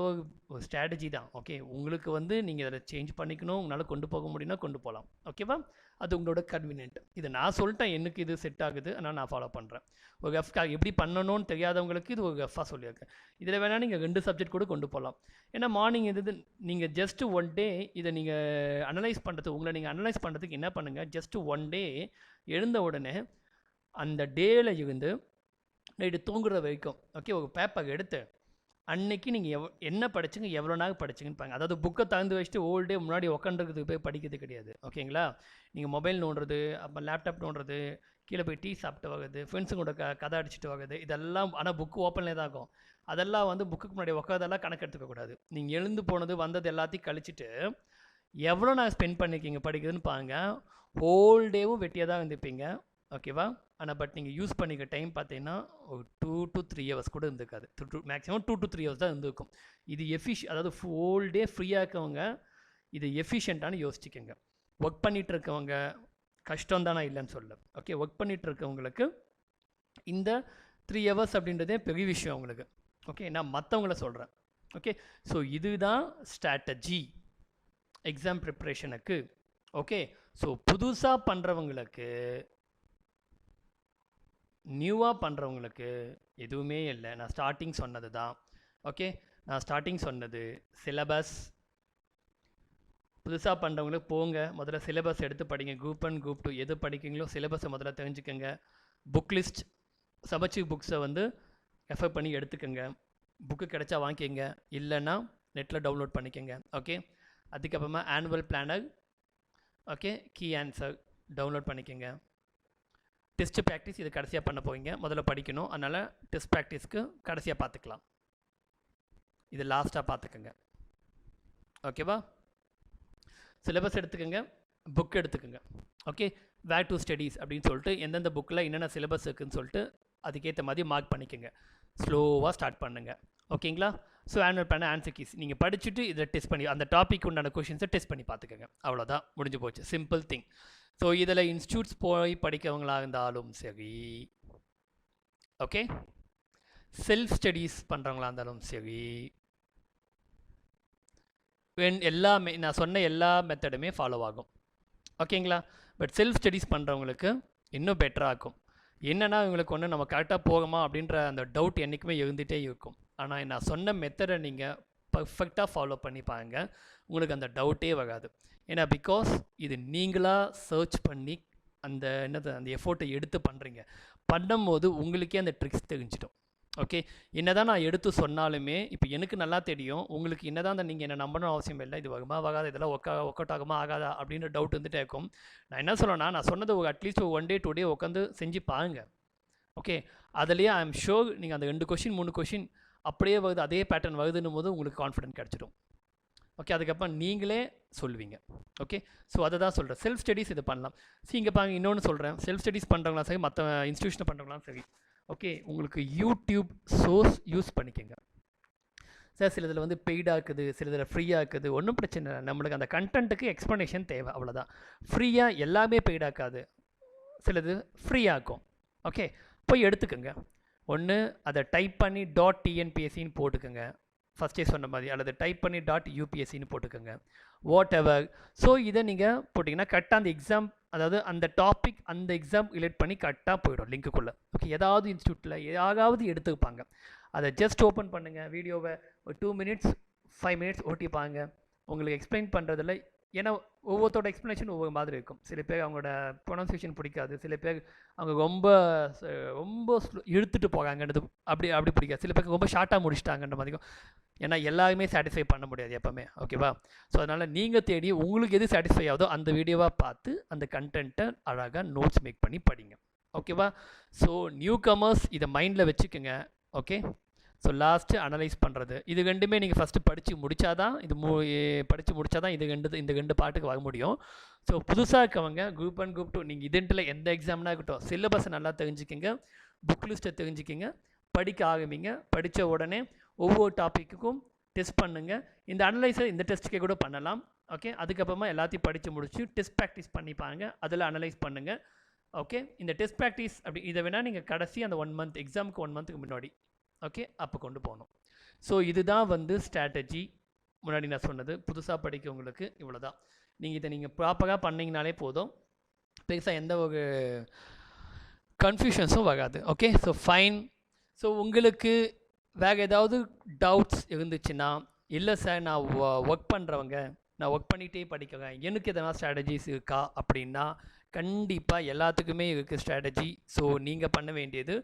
ஒரு ஸ்ட்ராட்டஜி தான். ஓகே, உங்களுக்கு வந்து நீங்கள் அதை சேஞ்ச் பண்ணிக்கணும், உங்களால் கொண்டு போக முடியும்னா கொண்டு போகலாம். ஓகேவா? அது உங்களோட கன்வீனியன்ட். இதை நான் சொல்லிட்டேன் எனக்கு இது செட் ஆகுது, ஆனால் நான் ஃபாலோ பண்ணுறேன். ஒரு எஃப்காக எப்படி பண்ணணும்னு தெரியாதவங்களுக்கு இது ஒரு எஃபாக சொல்லியிருக்கேன். இதில் வேணால் நீங்கள் 2 சப்ஜெக்ட் கூட கொண்டு போகலாம். ஏன்னா மார்னிங் இது நீங்கள் ஜஸ்ட்டு 1 day இதை நீங்கள் அனலைஸ் பண்ணுறது, உங்களை நீங்கள் அனலைஸ் பண்ணுறதுக்கு என்ன பண்ணுங்கள், ஜஸ்ட்டு 1 day எழுந்த உடனே அந்த டேயில் இருந்து நைட்டு தூங்குற வரைக்கும், ஓகே, ஒரு பேப்பர் எடுத்து அன்னைக்கு நீங்கள் என்ன படிச்சிங்க, எவ்வளோ நாள் படிச்சிங்கன்னு பாருங்க. அதாவது புக்கை திறந்து வச்சுட்டு ஓல் டே முன்னாடி உட்காந்துருக்கிறதுக்கு போய் படிக்கிறது கிடையாது. ஓகேங்களா? நீங்கள் மொபைல் நோண்டுறது, அப்போ லேப்டாப் நோண்டுறது, கீழே போய் டீ சாப்பிட்டு வாங்குறது, ஃப்ரெண்ட்ஸுங்களோட கதை அடிச்சுட்டு வாங்குறது, இதெல்லாம் ஆனால் புக்கு ஓப்பன்லேயே தான் ஆகும். அதெல்லாம் வந்து புக்குக்கு முன்னாடி உட்காதெல்லாம் கணக்கு எடுத்துக்கக்கூடாது. நீங்கள் எழுந்து போனது வந்தது எல்லாத்தையும் கழிச்சிட்டு எவ்வளோ நான் ஸ்பெண்ட் பண்ணியிருக்கீங்க படிக்கிறதுன்னு பாருங்க. ஹோல் டேவும் வெட்டியாக தான் இருந்துப்பீங்க. ஓகேவா? ஆனால் பட் நீங்கள் யூஸ் பண்ணிக்க டைம் பார்த்தீங்கன்னா ஒரு 2 to 3 hours கூட இருந்திருக்காது. மேக்ஸிமம் 2 to 3 hours தான் இருந்திருக்கும். இது அதாவது ஹோல் டே ஃப்ரீயாக இருக்கவங்க இது எஃபிஷியண்ட்டானு யோசிச்சுக்கோங்க. ஒர்க் பண்ணிகிட்டு இருக்கவங்க கஷ்டம் தானே இல்லைன்னு சொல்ல. ஓகே, ஒர்க் பண்ணிகிட்டு இருக்கவங்களுக்கு இந்த 3 hours அப்படின்றதே பெரிய விஷயம் அவங்களுக்கு. ஓகே, நான் மற்றவங்கள சொல்கிறேன். ஓகே, ஸோ இதுதான் ஸ்ட்ராட்டஜி எக்ஸாம் ப்ரிப்ரேஷனுக்கு. ஓகே, ஸோ புதுசாக பண்ணுறவங்களுக்கு, நியூவாக பண்ணுறவங்களுக்கு எதுவுமே இல்லை. நான் ஸ்டார்டிங் சொன்னது தான். ஓகே, நான் ஸ்டார்டிங் சொன்னது சிலபஸ். புதுசாக பண்ணுறவங்களுக்கு போங்க, முதல்ல சிலபஸ் எடுத்து படிங்க. குரூப் 1 குரூப் 2 எது படிக்கிறீங்களோ சிலபஸை முதல்ல தெரிஞ்சுக்கோங்க. புக் லிஸ்ட் சமச்சு புக்ஸை வந்து ரெஃபர் பண்ணி எடுத்துக்கோங்க. புக்கு கிடைச்சா வாங்கிக்கோங்க, இல்லைன்னா நெட்டில் டவுன்லோட் பண்ணிக்கோங்க. ஓகே, அதுக்கப்புறமா annual planner, okay, key answer download பண்ணிக்கோங்க. டெஸ்ட் ப்ராக்டிஸ் இது கடைசியாக பண்ண போவீங்க, முதல்ல படிக்கணும். அதனால் டெஸ்ட் ப்ராக்டிஸ்க்கு கடைசியாக பார்த்துக்கலாம், இது லாஸ்ட்டாக பார்த்துக்கோங்க. ஓகேவா? சிலபஸ் எடுத்துக்கோங்க, புக் எடுத்துக்கோங்க. ஓகே, வேர் டு ஸ்டடீஸ் அப்படின்னு சொல்லிட்டு எந்தெந்த புக்கில் என்னென்ன சிலபஸ் இருக்குதுன்னு சொல்லிட்டு அதுக்கேற்ற மாதிரி மார்க் பண்ணிக்கோங்க. ஸ்லோவாக ஸ்டார்ட் பண்ணுங்கள். ஓகேங்களா? ஸோ ஆனுவல் பண்ண ஆன்சர் கீஸ் நீங்கள் படிச்சுட்டு இதை டெஸ்ட் பண்ணி அந்த டாபிக் உண்டான கொஷின்ஸை டெஸ்ட் பண்ணி பார்த்துக்கோங்க. அவ்வளோதான், முடிஞ்சு போச்சு. Simple thing. ஸோ இதில் இன்ஸ்டியூட்ஸ் போய் படிக்கிறவங்களாக இருந்தாலும் சரி, ஓகே, செல்ஃப் ஸ்டடீஸ் பண்ணுறவங்களா இருந்தாலும் சரி, எல்லாமே நான் சொன்ன எல்லா மெத்தடுமே ஃபாலோ ஆகும். ஓகேங்களா? பட் செல்ஃப் ஸ்டடீஸ் பண்ணுறவங்களுக்கு இன்னும் பெட்டராக இருக்கும். என்னென்னா இவங்களுக்கு ஒன்று நம்ம கரெக்டாக போகுமா அப்படின்ற அந்த டவுட் என்றைக்குமே இருந்துகிட்டே இருக்கும். ஆனால் நான் சொன்ன மெத்தடை நீங்கள் பர்ஃபெக்டாக ஃபாலோ பண்ணி பாருங்க, உங்களுக்கு அந்த டவுட்டே வராது. ஏன்னா பிகாஸ் இது நீங்களாக சர்ச் பண்ணி அந்த அந்த எஃபோர்ட்டை எடுத்து பண்ணும்போது உங்களுக்கே அந்த ட்ரிக்ஸ் தெரிஞ்சிடும். ஓகே, என்ன தான் நான் எடுத்து சொன்னாலுமே இப்போ எனக்கு நல்லா தெரியும், உங்களுக்கு என்ன தான் நீங்கள் என்ன நம்பணும் அவசியம் இல்லை. இது வருமா வராது, இதெல்லாம் ஒர்க் அவுட் ஆகுமா ஆகாதா அப்படின்ற டவுட் வந்துட்டே இருக்கும். நான் என்ன சொல்லணும்னா, நான் சொன்னது அட்லீஸ்ட் 1 day 2 day உட்காந்து செஞ்சு பாருங்க. ஓகே, அதுலேயே ஐ எம் ஷோர் நீங்கள் அந்த 2 கொஷின் 3 கொஷின் அப்படியே வருது, அதே பேட்டர்ன் வருதுன்னும் போது உங்களுக்கு கான்ஃபிடென்ட் கிடச்சிடும். ஓகே, அதுக்கப்புறம் நீங்களே சொல்லுவீங்க. ஓகே, ஸோ அதை தான் சொல்கிறேன். செல்ஃப் ஸ்டடீஸ் இது பண்ணலாம். இங்கே பாருங்க, இன்னொன்று சொல்கிறேன். செல்ஃப் ஸ்டடீஸ் பண்ணுறவங்களாம் சரி, மற்ற இன்ஸ்டியூஷனை பண்ணுறவங்களாம் சரி, ஓகே, உங்களுக்கு யூடியூப் சோர்ஸ் யூஸ் பண்ணிக்கோங்க சார். சில இதில் வந்து பெய்டாக இருக்குது, சில இதில் ஃப்ரீயாக இருக்குது, ஒன்றும் பிரச்சனை இல்லை. நம்மளுக்கு அந்த கண்டென்ட்டுக்கு எக்ஸ்ப்ளனேஷன் தேவை, அவ்வளோதான். ஃப்ரீயாக எல்லாமே பெய்டாக்காது, சிலது ஃப்ரீயாகும். ஓகே, போய் எடுத்துக்கோங்க. ஒன்று அதை டைப் பண்ணி .tnpscன்னு போட்டுக்கோங்க, ஃபஸ்ட்டே சொன்ன மாதிரி, அல்லது டைப் பண்ணி .upscன்னு போட்டுக்கோங்க, வாட் எவர். ஸோ இதை நீங்கள் போட்டிங்கன்னா கரெக்டாக அந்த எக்ஸாம், அதாவது அந்த டாபிக் அந்த எக்ஸாம் ரிலேட் பண்ணி கரெக்டாக போயிடும் லிங்க்குள்ளே. ஓகே, ஏதாவது இன்ஸ்டியூட்டில் ஏதாவது எடுத்துப்பாங்க, அதை ஜஸ்ட் ஓப்பன் பண்ணுங்கள், வீடியோவை ஒரு 2 minutes 5 minutes ஓட்டிப்பாங்க. உங்களுக்கு எக்ஸ்பிளைன் பண்ணுறதில்ல, ஏன்னா ஒவ்வொருத்தோட எக்ஸ்ப்ளனேஷன் ஒவ்வொரு மாதிரி இருக்கும். சில பேர் அவங்களோட ப்ரொனன்சியேஷன் பிடிக்காது, சில பேர் அவங்க ரொம்ப ரொம்ப இழுத்துட்டு போகிறாங்கன்றது அப்படி பிடிக்காது, சில பேருக்கு ரொம்ப ஷார்ட்டாக முடிச்சிட்டாங்கன்ற மாதிரிக்கும். ஏன்னா எல்லாருமே சாட்டிஸ்ஃபை பண்ண முடியாது எப்போவுமே. ஓகேவா? ஸோ அதனால் நீங்கள் தேடி உங்களுக்கு எது சாட்டிஸ்ஃபை ஆகுதோ அந்த வீடியோவாக பார்த்து அந்த கண்டென்ட்டை அழகாக நோட்ஸ் மேக் பண்ணி படிங்க. ஓகேவா? ஸோ நியூ கமர்ஸ் இதை மைண்டில் வச்சுக்கோங்க. ஓகே, ஸோ லாஸ்ட்டு அனலைஸ் பண்ணுறது, இது ரெண்டுமே நீங்கள் ஃபஸ்ட்டு படித்து முடித்தா தான் இது படித்து முடித்தா தான் இந்த 2 பாட்டுக்கு வர முடியும். ஸோ புதுசாக இருக்கவங்க குரூப் 1 குரூப் 2 நீங்கள் இதென்ட்டில் எந்த எக்ஸாம்னா இருக்கட்டும் சிலபஸை நல்லா தெரிஞ்சுக்கிங்க, புக் லிஸ்ட்டை தெரிஞ்சுக்கிங்க, படிக்க ஆரம்பிங்க. படித்த உடனே ஒவ்வொரு டாப்பிக்குக்கும் டெஸ்ட் பண்ணுங்கள். இந்த அனலைஸை இந்த டெஸ்ட்டுக்கே கூட பண்ணலாம். ஓகே, அதுக்கப்புறமா எல்லாத்தையும் படித்து முடிச்சு டெஸ்ட் ப்ராக்டிஸ் பண்ணி பாருங்கள், அதில் அனலைஸ் பண்ணுங்கள். ஓகே, இந்த டெஸ்ட் ப்ராக்டிஸ் அப்படி இதை வேணால் நீங்கள் கடைசி அந்த 1 மந்த் எக்ஸாமுக்கு 1 மந்த்துக்கு முன்னாடி ஓகே அப்போ கொண்டு போகணும். ஸோ இதுதான் வந்து ஸ்ட்ராட்டஜி. முன்னாடி நான் சொன்னது புதுசாக படிக்கவங்களுக்கு இவ்வளோ தான். இதை நீங்கள் ப்ராப்பராக பண்ணிங்கனாலே போதும், பெருசாக எந்த ஒரு கன்ஃபியூஷன்ஸும் வராது. Okay, so fine. ஸோ உங்களுக்கு வேறு ஏதாவது டவுட்ஸ் இருந்துச்சுன்னா, இல்லை சார் நான் ஒர்க் பண்ணுறவங்க, நான் ஒர்க் பண்ணிகிட்டே படிக்கிறேன், எனக்கு எதனா ஸ்ட்ராட்டஜிஸ் இருக்கா அப்படின்னா கண்டிப்பாக எல்லாத்துக்குமே இருக்குது ஸ்ட்ராட்டஜி. ஸோ நீங்கள் பண்ண வேண்டியது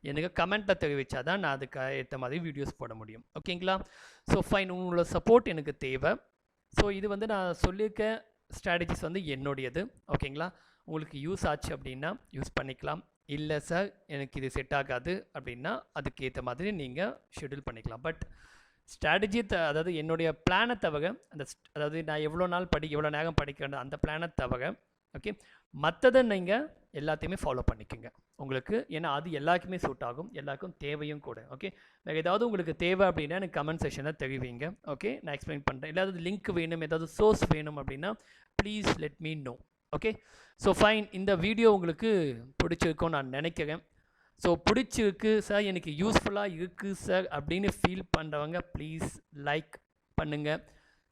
எனக்கு கமெண்ட்டில் தெரிவித்தா தான் நான் அதுக்கு ஏற்ற மாதிரி வீடியோஸ் போட முடியும். ஓகேங்களா? ஸோ ஃபைன், உங்களோட சப்போர்ட் எனக்கு தேவை. ஸோ இது வந்து நான் சொல்லியிருக்க ஸ்ட்ராட்டஜிஸ் வந்து என்னுடையது. ஓகேங்களா? உங்களுக்கு யூஸ் ஆச்சு அப்படின்னா யூஸ் பண்ணிக்கலாம். இல்லை சார் எனக்கு இது செட் ஆகாது அப்படின்னா அதுக்கேற்ற மாதிரி நீங்கள் ஷெட்யூல் பண்ணிக்கலாம். பட் ஸ்ட்ராட்டஜி அதாவது என்னுடைய பிளானை தவிர அதாவது நான் எவ்வளோ நேரம் படிக்கிறேன் அந்த பிளானை தவிர ஓகே மற்றதை நீங்கள் எல்லாத்தையுமே ஃபாலோ பண்ணிக்கோங்க உங்களுக்கு. ஏன்னா அது எல்லாருக்குமே சூட் ஆகும், எல்லாருக்கும் தேவையும் கூட. ஓகே, வேறு ஏதாவது உங்களுக்கு தேவை அப்படின்னா எனக்கு கமெண்ட் செக்ஷனில் தெரிவிங்க. ஓகே, நான் எக்ஸ்பிளைன் பண்ணுறேன். ஏதாவது லிங்க் வேணும், ஏதாவது சோர்ஸ் வேணும் அப்படின்னா please let me know. Okay, so fine. இந்த வீடியோ உங்களுக்கு பிடிச்சிருக்கும்னு நான் நினைக்கிறேன். ஸோ பிடிச்சிருக்கு சார், எனக்கு யூஸ்ஃபுல்லாக இருக்குது சார் அப்படின்னு ஃபீல் பண்ணுறவங்க ப்ளீஸ் லைக் பண்ணுங்கள்,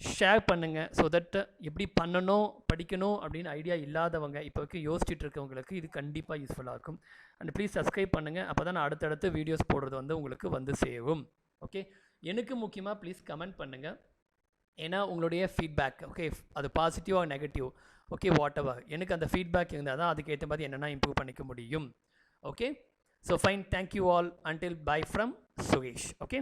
ஷேர் பண்ணுங்கள். ஸோ தட் எப்படி பண்ணணும் படிக்கணும் அப்படின்னு ஐடியா இல்லாதவங்க இப்போ வரைக்கும் யோசிச்சுட்டு இருக்கவங்களுக்கு இது கண்டிப்பாக யூஸ்ஃபுல்லாக இருக்கும். அண்ட் ப்ளீஸ் சப்ஸ்கிரைப் பண்ணுங்கள், அப்போ தான் நான் அடுத்தடுத்து வீடியோஸ் போடுறது வந்து உங்களுக்கு வந்து சேரும். ஓகே, எனக்கு முக்கியமாக ப்ளீஸ் கமெண்ட் பண்ணுங்கள். ஏன்னா உங்களுடைய ஃபீட்பேக் ஓகே அது positive or negative okay whatever எனக்கு அந்த ஃபீட்பேக் இருந்தால் தான் அதுக்கேற்ற மாதிரி என்னென்னா இம்ப்ரூவ் பண்ணிக்க முடியும். Okay, so fine, thank you all. Until by from Sukesh. Okay.